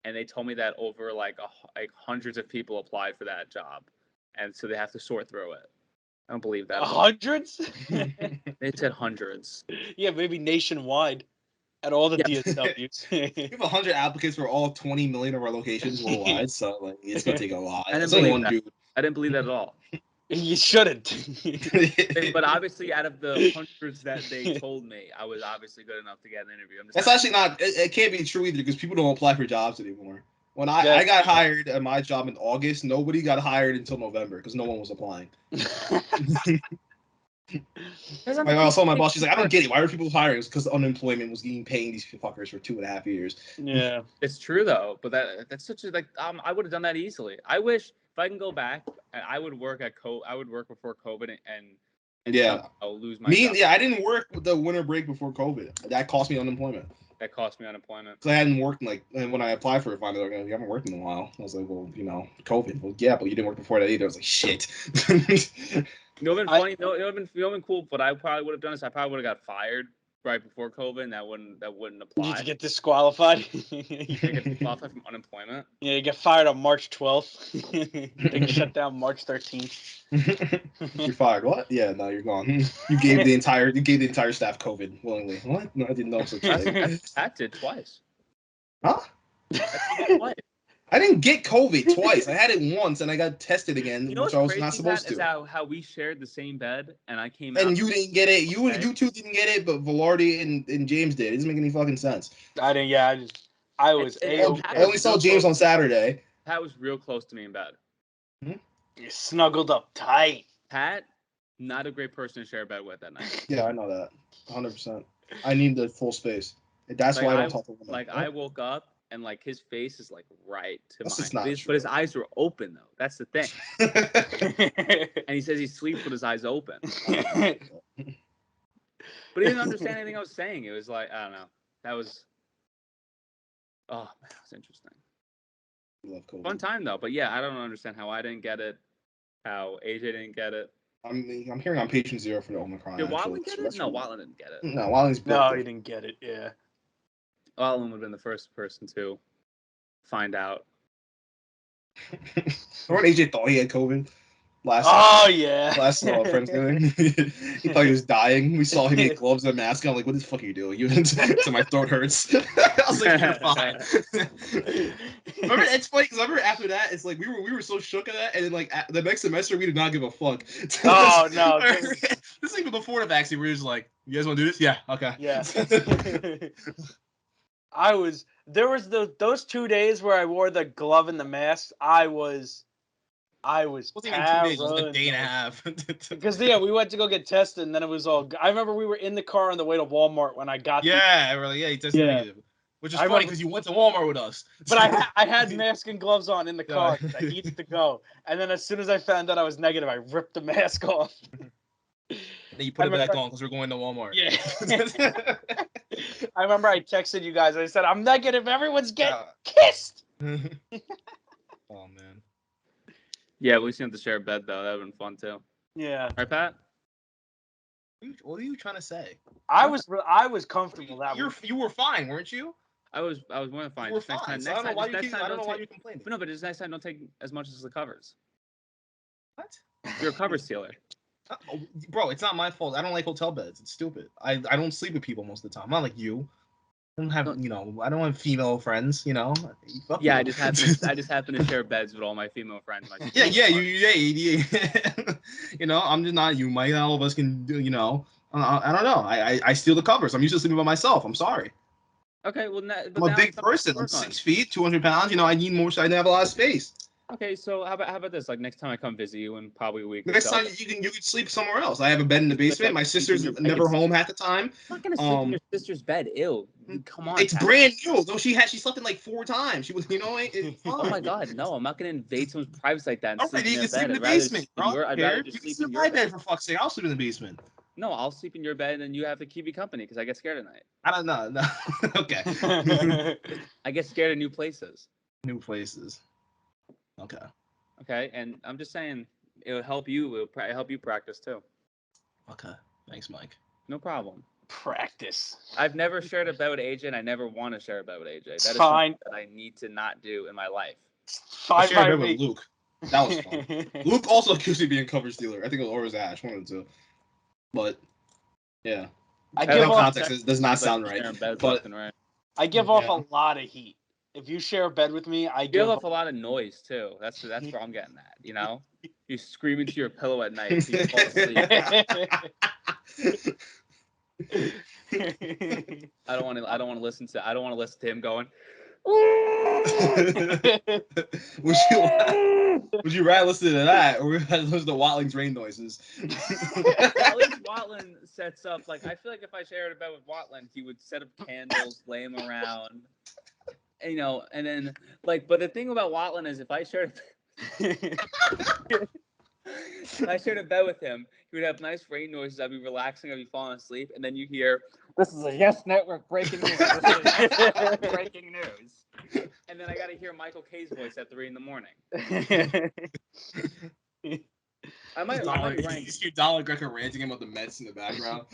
and they told me that over like hundreds of people applied for that job, and so they have to sort through it. I don't believe that. Hundreds? They said hundreds. Yeah, maybe nationwide at all the DSWs. We have 100 applicants for all 20 million of our locations worldwide, so like it's gonna take a lot. I didn't believe that at all. You shouldn't. But obviously, out of the hundreds that they told me, I was obviously good enough to get an interview. That's actually not. It can't be true either because people don't apply for jobs anymore. When I got hired at my job in August, nobody got hired until November because no one was applying. I saw my boss. She's like, I don't get it. Why are people hiring? It's because unemployment was paying these fuckers for 2.5 years. Yeah, it's true though. But that's such a I would have done that easily. I wish if I can go back, I would work I would work before COVID and yeah, I'll lose my job. Yeah, I didn't work with the winter break before COVID. That cost me unemployment. That cost me unemployment. Because I hadn't worked and when I applied for it, finally, they're like, you haven't worked in a while. I was like, well, COVID. Well, yeah, but you didn't work before that either. I was like, shit. You know, been funny. It would have been cool. But I probably would have done this. I probably would have got fired right before COVID, and that wouldn't apply. Did you get disqualified? You get disqualified from unemployment. Yeah, you get fired on March 12th. They shut down March 13th. You're fired. What? Yeah, no, you're gone. You gave the entire staff COVID willingly. What? No, I didn't know such a thing. That did twice. Huh? Twice. I didn't get COVID twice. I had it once, and I got tested again, which I was not supposed to. Is how we shared the same bed, and I came and you didn't get it. You two didn't get it, but Velarde and James did. It doesn't make any fucking sense. I didn't. Yeah, I only saw James on Saturday. Pat was real close to me in bed. You snuggled up tight. Pat, not a great person to share a bed with that night. Yeah, I know that. 100%. I need the full space. That's why I don't talk to women. I woke up. And his face is right to mine. But his eyes were open though. That's the thing. And he says he sleeps with his eyes open. But he didn't understand anything I was saying. It was I don't know. That was that was interesting. Love COVID. Fun time though. But yeah, I don't understand how I didn't get it. How AJ didn't get it. I'm hearing on patient 0 for the Omicron. Did Watland get it? No, Watland didn't get it. No, Watland's no, he didn't get it. Yeah. Watland would have been the first person to find out. Remember when AJ thought he had COVID? Last Friendsgiving. He thought he was dying. We saw him get gloves and a mask. I'm like, what the fuck are you doing? So my throat hurts. I was like, you're fine. Remember, it's funny because I remember after that, it's like we were so shook at that, and then the next semester we did not give a fuck. Oh no! This is even before the vaccine. We were just like, you guys want to do this? Yeah. Okay. Yeah. There was those 2 days where I wore the glove and the mask. I was it wasn't even 2 days, it was a day and a half. Because we went to go get tested, and then it was all. I remember we were in the car on the way to Walmart when I got. He tested negative. Which is funny because you went to Walmart with us. But I had mask and gloves on in the car. I needed to go, and then as soon as I found out I was negative, I ripped the mask off. Then you put it back on because we're going to Walmart. Yeah. I remember I texted you guys. I said, I'm negative. Everyone's getting kissed. Oh, man. Yeah, we used to have to share a bed, though. That would have been fun, too. Yeah. Right, Pat? What are you trying to say? I was comfortable that you were fine, weren't you? I was more than fine. You were fine. I don't know why you're complaining. No, but just next time, don't take as much as the covers. What? You're a cover stealer. Bro, it's not my fault. I don't like hotel beds. It's stupid. I don't sleep with people most of the time. I'm not like you. I don't have female friends, Fuck yeah, you. I just happen to share beds with all my female friends. Yeah. I'm just not you, Mike. All of us can do, I don't know. I steal the covers. I'm used to sleeping by myself. I'm sorry. Okay, well, I'm a big person. I'm 6 feet, 200 pounds. I need more. So I have a lot of space. Okay, so how about this? Next time I come visit you in probably a week. Next time you can sleep somewhere else. I have a bed in the basement. My sister's never home half the time. I'm not gonna sleep in your sister's bed. Ew. Come on. It's brand new. Though she slept in 4 times. She was, it's fine. Oh my god, no! I'm not gonna invade someone's privacy like that. And you can sleep in the basement, bro. I'd rather just sleep in my bed for fuck's sake. I'll sleep in the basement. No, I'll sleep in your bed, and then you have to keep me company because I get scared at night. I don't know. No. Okay. I get scared of new places. New places. Okay. Okay, and I'm just saying it'll help you. It'll help you practice too. Okay. Thanks, Mike. No problem. Practice. I've never shared a bed with AJ, and I never want to share a bed with AJ. That is fine. Something that I need to not do in my life. I shared a bed with Luke. That was fun. Luke also accused me of being a cover stealer. I think it was Or's Ash, one of the two. But yeah, I give off context does not sound right. I give off a lot of heat. If you share a bed with me, I You give off a lot of noise too. That's where I'm getting at. You know, you scream into your pillow at night so you fall asleep. I don't want to listen to him going. Would you rather listen to that, or would you rather listen to Watling's rain noises? At least Watling sets up, like, I feel like if I shared a bed with Watling, he would set up candles, lay them around, you know, and then, like, but the thing about Watling is if I shared a bed with him, he would have nice rain noises, I'd be relaxing, I'd be falling asleep, and then you hear, "This is a Yes Network breaking news, this is a Yes Network breaking news." And then I gotta hear Michael K's voice at 3 a.m. I might rank. You see Donald Greco ranting about the Mets in the background.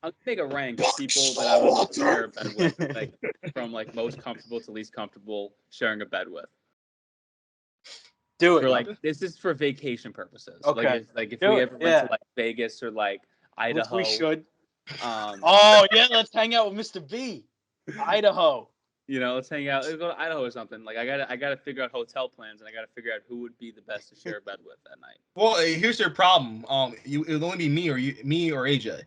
I'll make a rank of people that I would love to share a bed with, like from like most comfortable to least comfortable sharing a bed with. Do it. For like this is for vacation purposes. Okay. Like if we ever went to like Vegas or like Idaho. Which we should. Oh yeah, let's hang out with Mr. B. Idaho. You know, let's hang out. Let's go to Idaho or something. Like I gotta figure out hotel plans, and I gotta figure out who would be the best to share a bed with that night. Well, here's your problem. It would only be me or AJ,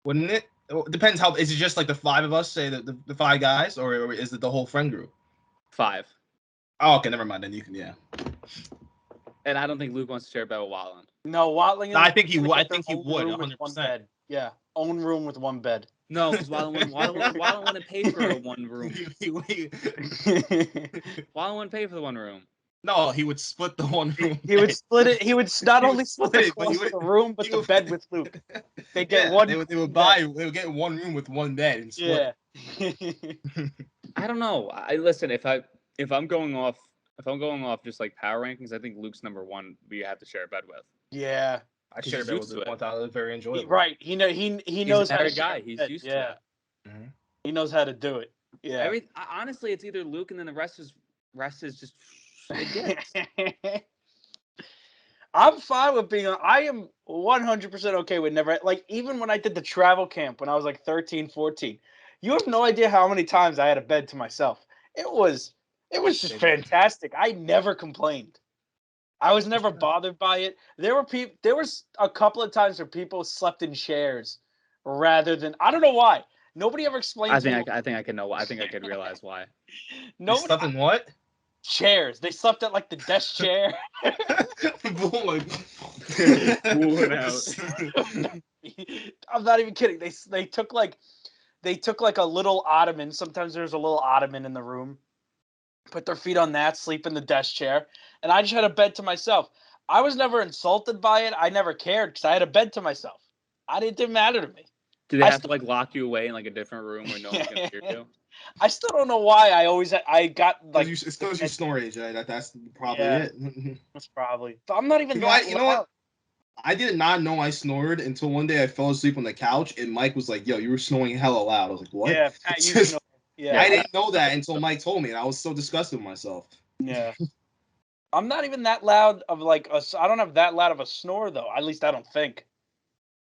wouldn't it? It depends how. Is it just like the five of us, say the five guys, or is it the whole friend group? 5. Oh, okay, never mind. Then you can, yeah. And I don't think Luke wants to share a bed with Watling. No, Watling. No, I think he would. 100%. Yeah, own room with one bed. No, because Watling wouldn't pay for a one room. Watling wouldn't pay for the one room. No, he would split the one room. He would split it. He would not only split the cost of the room, but the bed with Luke. They get one. They would get one room with one bed and split. Yeah. I don't know. Listen. If I'm going off just like power rankings, I think Luke's number 1. We have to share a bed with. Yeah. I share a bed with one. That was very enjoyable. Right. He knows how to guy. He's used to it. Mm-hmm. He knows how to do it. Yeah. Honestly, it's either Luke and then the rest is just. I'm fine with being. I am 100% okay with never. Like even when I did the travel camp when I was like 13, 14, you have no idea how many times I had a bed to myself. It was just fantastic. I never complained. I was never bothered by it. There was a couple of times where people slept in chairs rather than. I don't know why. Nobody ever explained. I think I can know. I think I could realize why. Nobody slept in what? Chairs. They slept at like the desk chair. I'm not even kidding. They took like a little ottoman. Sometimes there's a little ottoman in the room. Put their feet on that, sleep in the desk chair, and I just had a bed to myself. I was never insulted by it. I never cared because I had a bed to myself. It didn't matter to me. Do they have to like lock you away in like a different room where no one can hear you? I still don't know why I got like. It's because you snore, AJ. That's probably it. That's probably. But I'm not even. You know what? I did not know I snored until one day I fell asleep on the couch and Mike was like, "Yo, you were snoring hella loud." I was like, "What?" Yeah, Pat, you know. Yeah, I didn't know that until Mike told me, and I was so disgusted with myself. Yeah, I'm not even that loud of like I don't have that loud of a snore though. At least I don't think.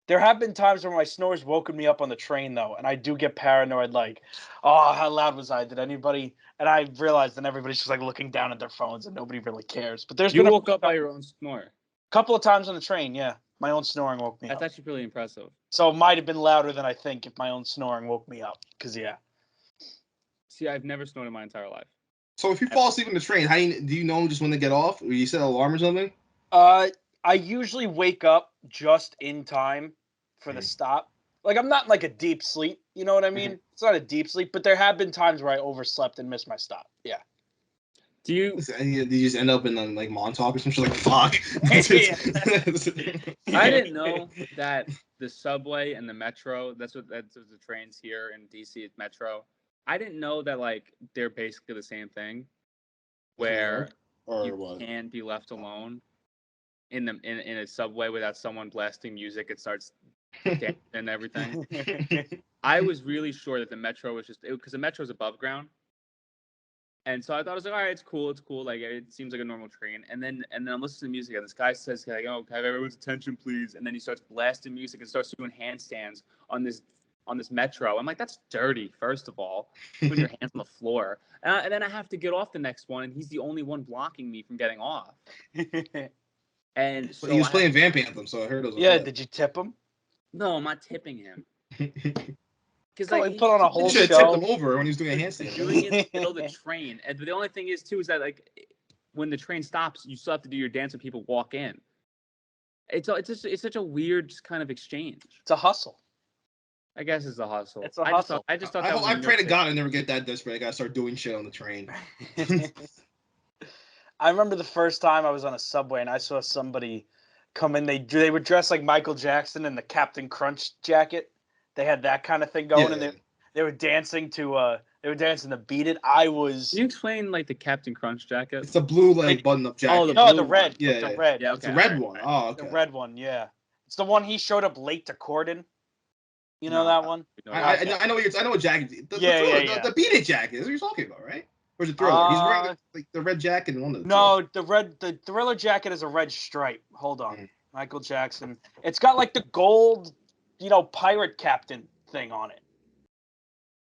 There have been times where my snores woken me up on the train though, and I do get paranoid. Like, oh, how loud was I? Did anybody? And I realized that everybody's just like looking down at their phones and nobody really cares. But there's you woke up by your own snore. Couple of times on the train, yeah. My own snoring woke me up. That's actually really impressive. So it might have been louder than I think if my own snoring woke me up. Because, yeah. See, I've never snored in my entire life. So if you fall asleep on the train, do you know just when to get off? Or you set an alarm or something? I usually wake up just in time for the stop. Like, I'm not in like a deep sleep. You know what I mean? It's not a deep sleep. But there have been times where I overslept and missed my stop. Yeah. Do you just end up in like Montauk or some shit like fuck? I didn't know that the subway and the metro, that's the trains here in DC, it's metro. I didn't know that like they're basically the same thing where you can't be left alone in a subway without someone blasting music. It starts dancing and everything. I was really sure that the metro was because the metro is above ground. And so I thought, I was like, all right, it's cool. Like, it seems like a normal train. And then I'm listening to music, and this guy says, like, oh, can I have everyone's attention, please? And then he starts blasting music and starts doing handstands on this on this metro. I'm like, that's dirty, first of all. Putting your hands on the floor. And then I have to get off the next one, and he's the only one blocking me from getting off. And so he was playing Vamp Anthem, so I heard it was Yeah, did you tip him? No, I'm not tipping him. Because he put on a whole show. You should have tipped him over when he was doing a handstand. Doing it in the middle of the train. And the only thing is, too, is that, like, when the train stops, you still have to do your dance when people walk in. It's such a weird kind of exchange. It's a hustle. I guess it's a hustle. It's a hustle. I just thought that I pray to God I never get that desperate. I gotta start doing shit on the train. I remember the first time I was on a subway and I saw somebody come in. They were dressed like Michael Jackson in the Captain Crunch jacket. They had that kind of thing going, and they were dancing to Beat It. Can you explain like the Captain Crunch jacket? It's a blue button-up jacket. Oh, the red. Yeah, the red. Yeah, it's a red one. Oh, okay. The red one. Yeah, it's the one he showed up late to court in. You know that one? I know what jacket. The Beat It jacket. That's what you're talking about, right? Or is it Thriller? He's wearing the red jacket in one of the. No, the Thriller jacket is a red stripe. Hold on, Michael Jackson. It's got like the gold, pirate captain thing on it.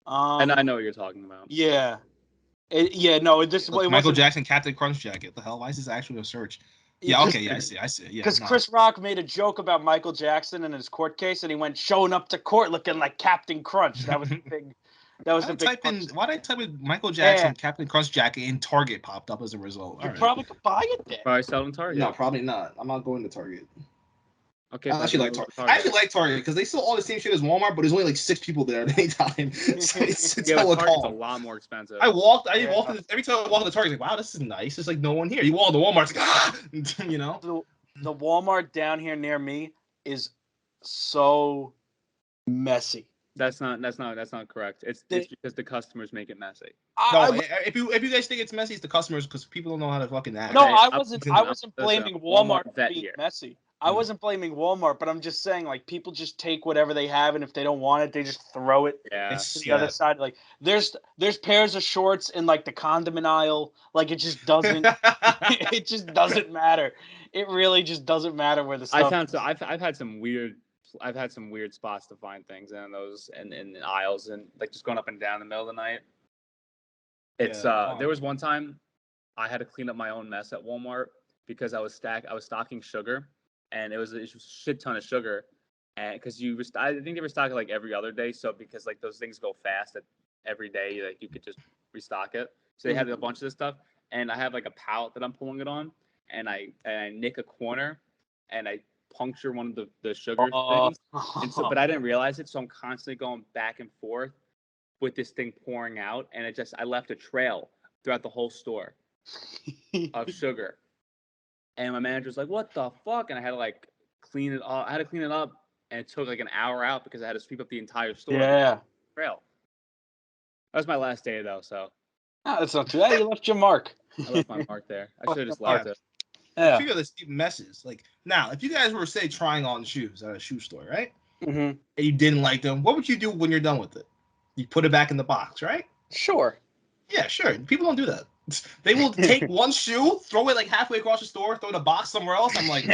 And I know what you're talking about. Yeah. Michael Jackson Captain Crunch jacket. The hell? Why is this actually a search? Yeah, okay, yeah, I see. Yeah. Because Chris Rock made a joke about Michael Jackson in his court case, and he went showing up to court looking like Captain Crunch. That was the big. Why did I type in Michael Jackson Captain Crunch jacket and Target popped up as a result? Probably could buy it there. Probably selling Target. No, probably not. I'm not going to Target. Okay, I actually like Target. I actually like Target because they sell all the same shit as Walmart, but there's only like 6 people there at any time. So it's Target's a lot more expensive. I walked every time I walk into Target, like, wow, this is nice. There's like no one here. You walk into Walmart, it's like, The Walmart down here near me is so messy. That's not correct. It's because the customers make it messy. If you guys think it's messy, it's the customers because people don't know how to fucking act. No, I wasn't blaming Walmart for being messy. I wasn't blaming Walmart, but I'm just saying, like, people just take whatever they have, and if they don't want it, they just throw it to the other side. Like, there's pairs of shorts in like the condiment aisle. Like, it just doesn't. It just doesn't matter. It really just doesn't matter where the stuff. I've had some weird spots to find things in those in the aisles and like just going up and down in the middle of the night. It's there was one time I had to clean up my own mess at Walmart because I was stocking sugar. And it was a shit ton of sugar, and because I think they restock it like every other day. So because like those things go fast, that every day like you could just restock it. So they had a bunch of this stuff, and I have like a pallet that I'm pulling it on, and I nick a corner, and I puncture one of the sugar things. And so, but I didn't realize it, so I'm constantly going back and forth with this thing pouring out, and I left a trail throughout the whole store of sugar. And my manager's like, "What the fuck?" And I had to like clean it up. And it took like an hour out because I had to sweep up the entire store. Yeah. Trail. That was my last day though, so. That's not too bad. You left your mark. I left my mark there. I should have just left it. Yeah. Figure this messes. Like now, if you guys were say trying on shoes at a shoe store, right? Mm-hmm. And you didn't like them, what would you do when you're done with it? You put it back in the box, right? Sure. Yeah, sure. People don't do that. They will take one shoe, throw it like halfway across the store, throw the box somewhere else. I'm like,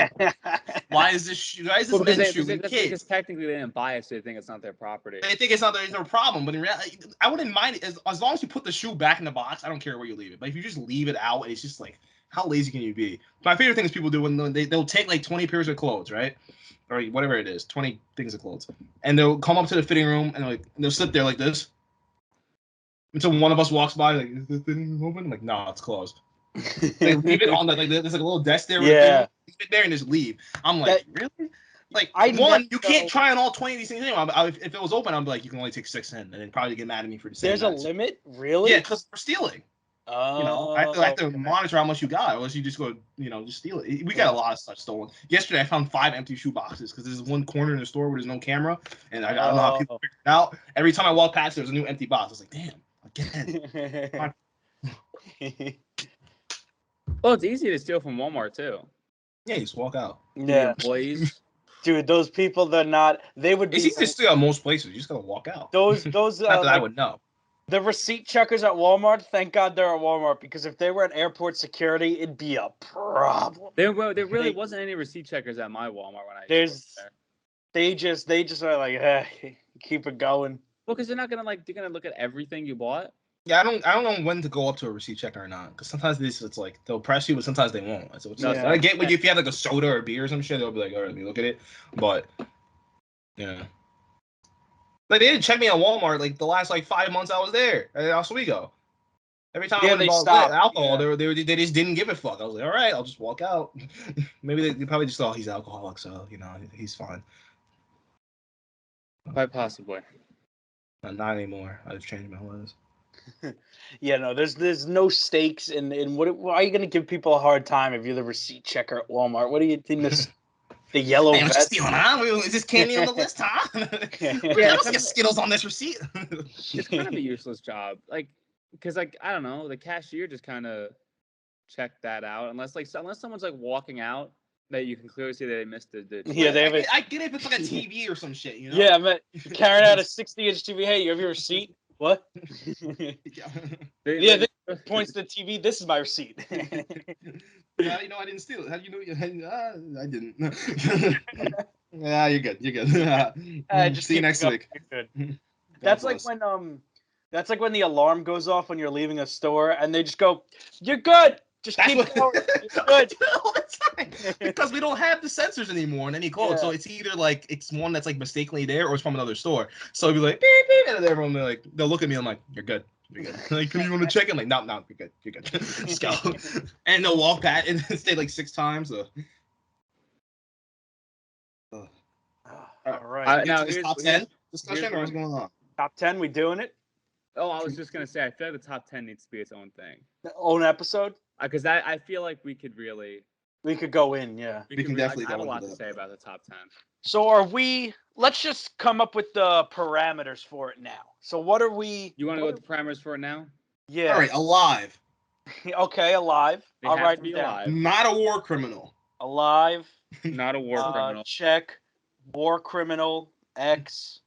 why is this shoe? Why is this men's shoe? Because technically they didn't buy it, so they think it's not their property. They think it's not their problem, but in reality, I wouldn't mind it as long as you put the shoe back in the box. I don't care where you leave it. But if you just leave it out, it's just like, how lazy can you be? My favorite thing is people do when they'll take like 20 pairs of clothes, right? Or whatever it is, 20 things of clothes, and they'll come up to the fitting room and they'll sit there like this. Until one of us walks by, like, is the thing open? I'm like, no, it's closed. They leave it on there's like a little desk there. Yeah. Leave it there and just leave. I'm like, really? Like, you can't try on all 20 of these things. If it was open, I'd be like, you can only take 6 in, and then probably get mad at me for the same. There's a limit, really? Yeah, because we're stealing. I have to monitor how much you got, or else you just go, just steal it. We got a lot of stuff stolen. Yesterday, I found 5 empty shoe boxes because there's one corner in the store where there's no camera, and I don't know how people figure it out. Every time I walk past, there's a new empty box. I was like, damn. Again. Well, it's easy to steal from Walmart too. Yeah, you just walk out. Yeah, employees. Dude, those people, they would be. It's easy to steal at most places. You just gotta walk out. Those. Not that I would know. The receipt checkers at Walmart. Thank God they're at Walmart, because if they were at airport security, it'd be a problem. There really wasn't any receipt checkers at my Walmart when I was there. They just are like, keep it going. Well, because they're gonna look at everything you bought. Yeah, I don't know when to go up to a receipt checker or not. Because sometimes it's like they'll press you, but sometimes they won't. So I get if you have like a soda or a beer or some shit, they'll be like, all right, let me look at it. But yeah, like they didn't check me at Walmart like the last like 5 months I was there at Oswego. Every time I went and bought alcohol, they just didn't give a fuck. I was like, all right, I'll just walk out. Maybe they probably just thought he's alcoholic, so he's fine. Quite possibly. Not anymore. I've changed my ways. Yeah, no, there's no stakes in why are you gonna give people a hard time if you're the receipt checker at Walmart? What do you think the yellow hey, vest? Is this candy on the list, huh? Yeah, I don't see Skittles on this receipt. It's kind of a useless job, like because I don't know, the cashier just kind of checked that out unless someone's like walking out that you can clearly see that they missed the Yeah, I get it if it's like a TV or some shit, you know? Yeah, I meant carrying out a 60-inch TV. Hey, you have your receipt? What? They points to the TV. This is my receipt. Yeah, I didn't steal it. How do you know? I didn't. Yeah, you're good. You're good. Just see you next week. Good. That's like when the alarm goes off when you're leaving a store, and they just go, "You're good. Just keep going. You're good." All the time. Because we don't have the sensors anymore in any code, so it's either like it's one that's like mistakenly there, or it's from another store. So it'll be like beep beep, and everyone they'll look at me. I'm like, "You're good. You're good." Like, you want to check? I'm like, "No, you're good. You're good." Just go. And they'll walk back and stay like 6 times. All right. Now here's top 10 discussion, or what's going on? Top 10, we doing it? Oh, I was just gonna say, I feel like the top 10 needs to be its own thing. Own episode? Because I feel like we could go in, yeah. We can definitely I have a lot to say about the top 10. So let's just come up with the parameters for it now. So what are we? You want to go with the parameters for it now? Yeah. All right, alive. Okay, alive. I'll write it down. Alive. Not a war criminal. Alive. Not a war criminal. Check. War criminal. X.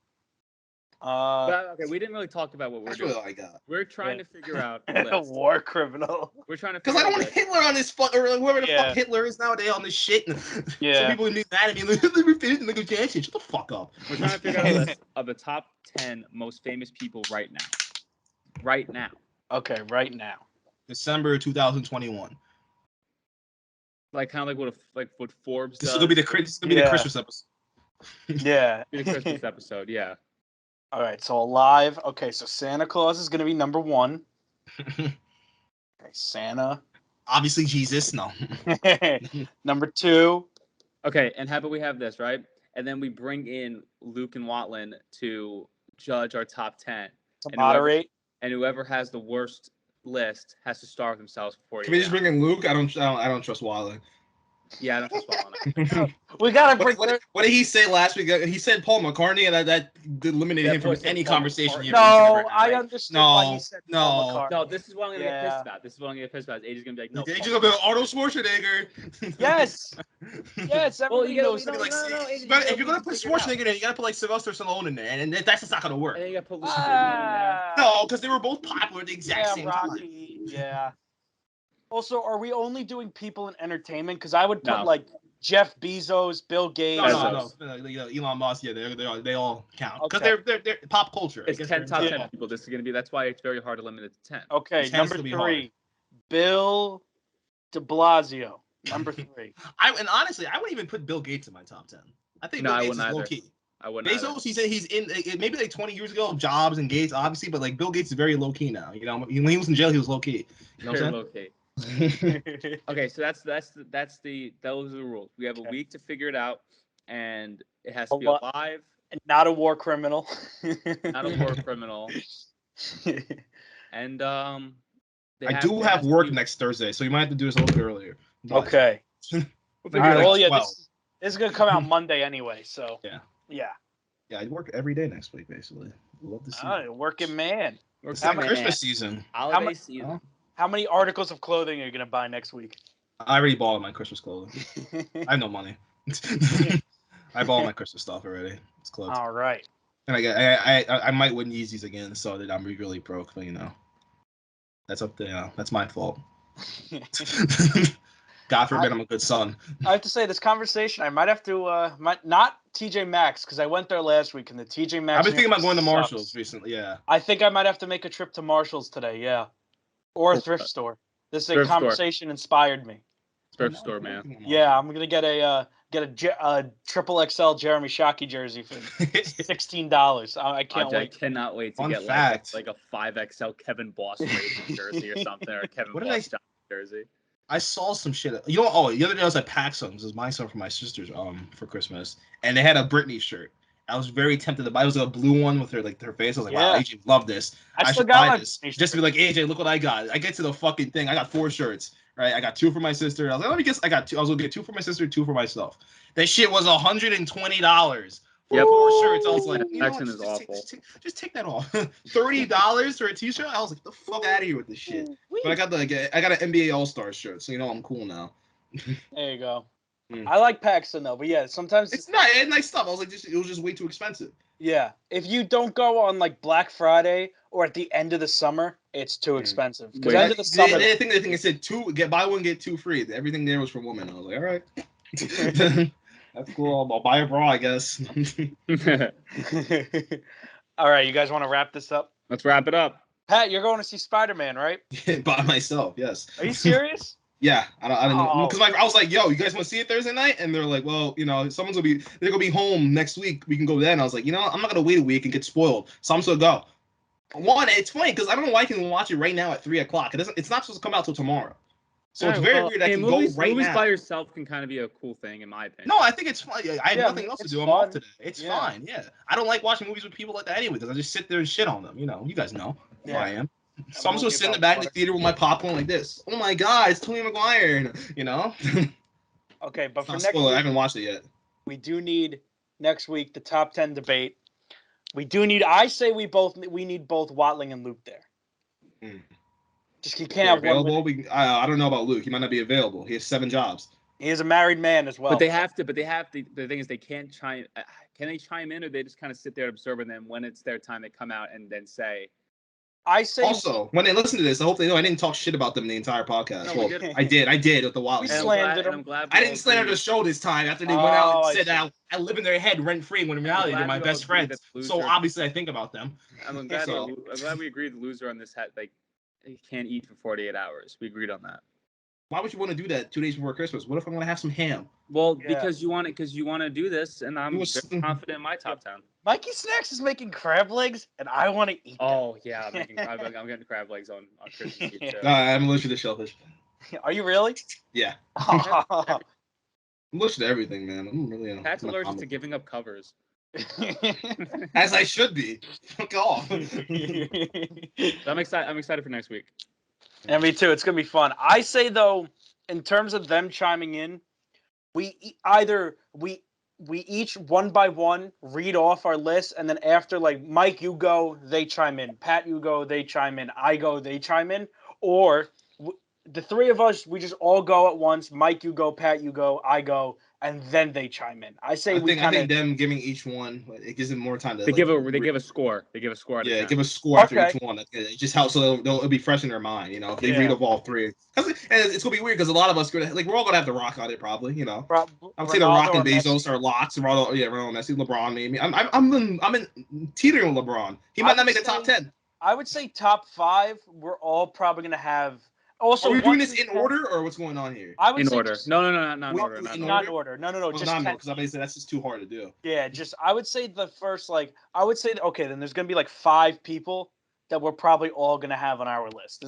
But, okay, we didn't really talk about what we're doing. Really I got. We're trying to figure out a war criminal. We're trying to because I don't want Hitler on this fuck or whoever the fuck Hitler is nowadays on this shit. Yeah. Some people would be mad at me. Like, they refused to Jackson. Shut the fuck up. We're trying to figure out a list of the top 10 most famous people right now. Right now. Okay, right now. December 2021. Like kind of like what Forbes does. This is gonna be the Christmas episode. Yeah. The Christmas episode, yeah. All right, so alive. Okay, so Santa Claus is going to be number 1. Okay, Santa. Obviously, Jesus. No. Number 2. Okay, and how about we have this, right? And then we bring in Luke and Watland to judge our top 10. To moderate. Whoever has the worst list has to starve themselves before. Can we just bring in Luke? I don't trust Watland. Yeah, I don't trust Watland. We gotta bring. What did he say last week? He said Paul McCartney, and that eliminated him from any conversation. No, I understood why he said Paul McCartney. No, this is what I'm gonna get pissed about. AJ's gonna be like, no. AJ's gonna be like, Arnold Schwarzenegger. Yes. Yes. Well, knows. No, if you're gonna put Schwarzenegger in, you gotta put like Sylvester Stallone in there, and that's just not gonna work. And then you gotta put Luke in there. No, because they were both popular at the exact same Rocky, time. Yeah. Also, are we only doing people in entertainment? Because I would put like Jeff Bezos, Bill Gates. No. Elon Musk. Yeah, they all count because they're pop culture. It's 10 top 10 people. This is gonna be. That's why it's very hard to limit it to 10. Okay, number 3, Bill De Blasio. Number 3. Honestly, I wouldn't even put Bill Gates in my top 10. I think Bill Gates is low key. I wouldn't. Bezos, he said he's in maybe like 20 years ago. Jobs and Gates, obviously, but like Bill Gates is very low key now. You know, when he was in jail, he was low key. You know what I'm saying? Low key. Okay, so those are the rules. We have a week to figure it out, and it has to be alive and not a war criminal. Not a war criminal. And I do have work next Thursday, so you might have to do this a little bit earlier. Okay. We'll figure it out. This is gonna come out Monday anyway, so yeah. I work every day next week, basically. Love to see. Working man. It's Christmas season. Holiday season. How many articles of clothing are you gonna buy next week? I already bought all my Christmas clothing. I have no money. I bought all my Christmas stuff already. It's clothes. All right. And I might win Yeezys again, so that I'm really broke. But that's up there. That's my fault. God forbid I'm a good son. I have to say, this conversation, I might have to, not TJ Maxx, because I went there last week, and the TJ Maxx. I've been thinking about going to Marshalls recently, yeah. I think I might have to make a trip to Marshalls today, yeah. Or a thrift store. This conversation inspired me. Thrift store, man. Yeah, I'm going to get a triple XL Jeremy Shockey jersey for $16. I can't wait. I cannot wait to get like a 5XL Kevin Boss Raven jersey or something, or a Kevin Boss jersey. I saw some shit. You know, the other day I was at PacSun. This was my son for my sister's for Christmas, and they had a Britney shirt. I was very tempted to buy. It was a blue one with her face. I was like, wow, AJ would love this. I should buy this. Just to be like, AJ, look what I got. I get to the fucking thing. I got 4 shirts. Right, I got 2 for my sister. I was like, let me guess, I got 2. I was gonna get 2 for my sister, 2 for myself. That shit was $120 for 4 shirts. I was like, is awful. Just take that off. $30 for a t-shirt. I was like, the fuck out of here with this shit. But I got an NBA All-Star shirt, so I'm cool now. There you go. I like PacSun though, but yeah, sometimes it's nice stuff. I was like, it was just way too expensive. Yeah, if you don't go on like Black Friday or at the end of the summer, it's too expensive. Because end of the summer, I think it said buy 1 get 2 free. Everything there was for women. I was like, all right, that's cool. I'll buy a bra, I guess. All right, you guys want to wrap this up? Let's wrap it up. Pat, you're going to see Spider-Man, right? By myself, yes. Are you serious? Yeah, I don't know, because I was like, yo, you guys want to see it Thursday night? And they're like, well, they're gonna be home next week. We can go then. I was like, I'm not gonna wait a week and get spoiled, so I'm just gonna go. One, it's funny because I don't know why I can watch it right now at 3:00. It's not supposed to come out till tomorrow, so it's very weird. I can go right now. Movies by yourself can kind of be a cool thing, in my opinion. No, I think it's fun. I have nothing else to do. I'm off today. It's fine. Yeah, I don't like watching movies with people like that anyway because I just sit there and shit on them. You guys know who I am. So I'm just sitting in the back of the theater with my popcorn like this. Oh my god, it's Tony Maguire, Okay, but for next week, I haven't watched it yet. We do need next week the top 10 debate. We do need. I say we need both Watling and Luke there. Just you can't have available. I don't know about Luke. He might not be available. He has 7 jobs. He is a married man as well. But they have to. The thing is, they can't chime. Can they chime in, or they just kind of sit there and observe, and then when it's their time, they come out and then say. I say also when they listen to this, I hope they know I didn't talk shit about them the entire podcast. No, well, I did with the Wild. I'm glad I didn't slander the show this time after they went out and said I live in their head rent free when in reality they're my best friends. So obviously I think about them. I'm glad we agreed the loser on this hat he can't eat for 48 hours. We agreed on that. Why would you want to do that 2 days before Christmas? What if I want to have some ham? Well, because you want to do this, and I'm very confident in my top 10. Mikey Snacks is making crab legs, and I want to eat them. Oh, yeah, I'm getting crab legs on Christmas Eve, too. I'm allergic to shellfish. Are you really? Yeah. I'm allergic to everything, man. I'm really Pat's allergic to giving up covers. As I should be. Fuck off. I'm excited for next week. Yeah, me too. It's going to be fun. I say, though, in terms of them chiming in, we each one by one read off our list, and then after, like, Mike, you go, they chime in. Pat, you go, they chime in. I go, they chime in. Or the 3 of us, we just all go at once. Mike, you go, Pat, you go, I go, and then they chime in. I think them giving each one, it gives them more time to. They give a score. They give a score. Yeah, give a score after each one. It just helps so it'll be fresh in their mind. If they read of all 3, and it's gonna be weird because a lot of us we're all gonna have The Rock on it probably. I would say The Rock and Bezos are locks. Ronaldo, Messi, LeBron maybe. I'm in teetering with LeBron. He might not make the top 10. I would say top 5. We're all probably gonna have. Also, are we doing this in order or what's going on here? I would in order. No, not in order. Not in order. No. Well, just not because I say that's just too hard to do. Yeah, I would say the first okay, then there's gonna be like 5 people that we're probably all gonna have on our list.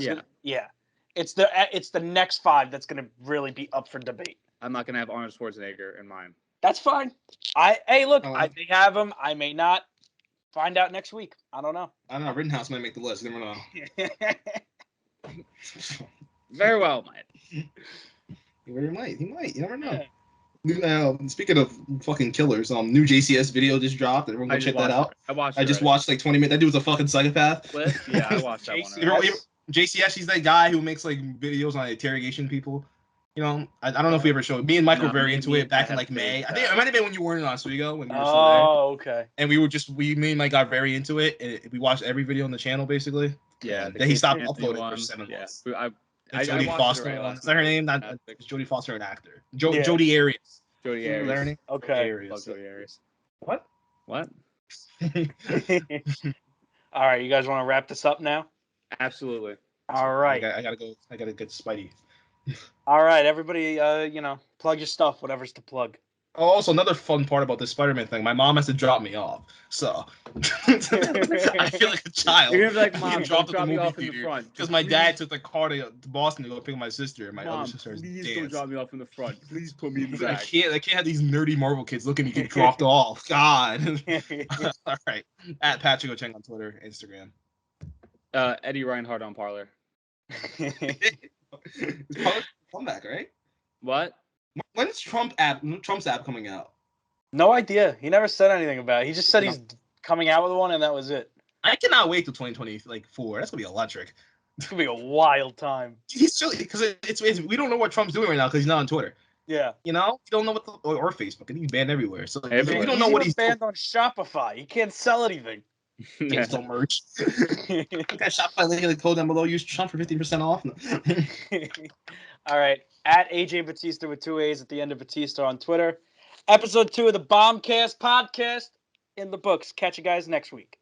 It's the next 5 that's gonna really be up for debate. I'm not gonna have Arnold Schwarzenegger in mine. That's fine. I may have him. I may not. Find out next week. I don't know. Rittenhouse might make the list. You never know. Very well, might. He might. You never know. Yeah. Speaking of fucking killers, new JCS video just dropped. Everyone go check that out. I just watched like 20 minutes. That dude's a fucking psychopath. Yeah, I watched that one. JCS, he's that guy who makes like videos on interrogation people. I don't know if we ever showed. Me and Mike were very into it back in like May. I think it might have been when you weren't in Oswego when you were still there. Oh, okay. And me and Mike got very into it, and we watched every video on the channel basically. Yeah. Then he stopped uploading for 7 months. Jodie Foster. Is that her name? Not is Jodie Foster an actor? Jodie Arias. Jodie Arias. Okay. Jodie Arias. What? All right, you guys want to wrap this up now? Absolutely. All right. I gotta go. I gotta get Spidey. All right, everybody. Plug your stuff, whatever's to plug. Oh, also another fun part about this Spider-Man thing, my mom has to drop me off, so I feel like a child. You're gonna be like, Mom, drop me off in the front because my dad took the car to Boston to go pick up my sister, and my other sister is please don't drop me off in the front. Please put me in the back. I can't have these nerdy Marvel kids looking at me get dropped off. God. All right, at Patrick Ocheng on Twitter, Instagram. Eddie Reinhardt on Parler. Come back, right? What? When's Trump's app coming out? No idea. He never said anything about it. He just said he's coming out with one, and that was it. I cannot wait till 2024. That's gonna be electric. It's gonna be a wild time. He's silly because it's we don't know what Trump's doing right now because he's not on Twitter. Yeah. You know, you don't know what or Facebook, and he's banned everywhere. So everywhere. You don't know what he's banned on Shopify. He can't sell anything. Can't sell merch. That Shopify link in the code down below. Use Trump for 15% off. All right. At AJ Batista with 2 A's at the end of Batista on Twitter. Episode 2 of the Bomcast podcast in the books. Catch you guys next week.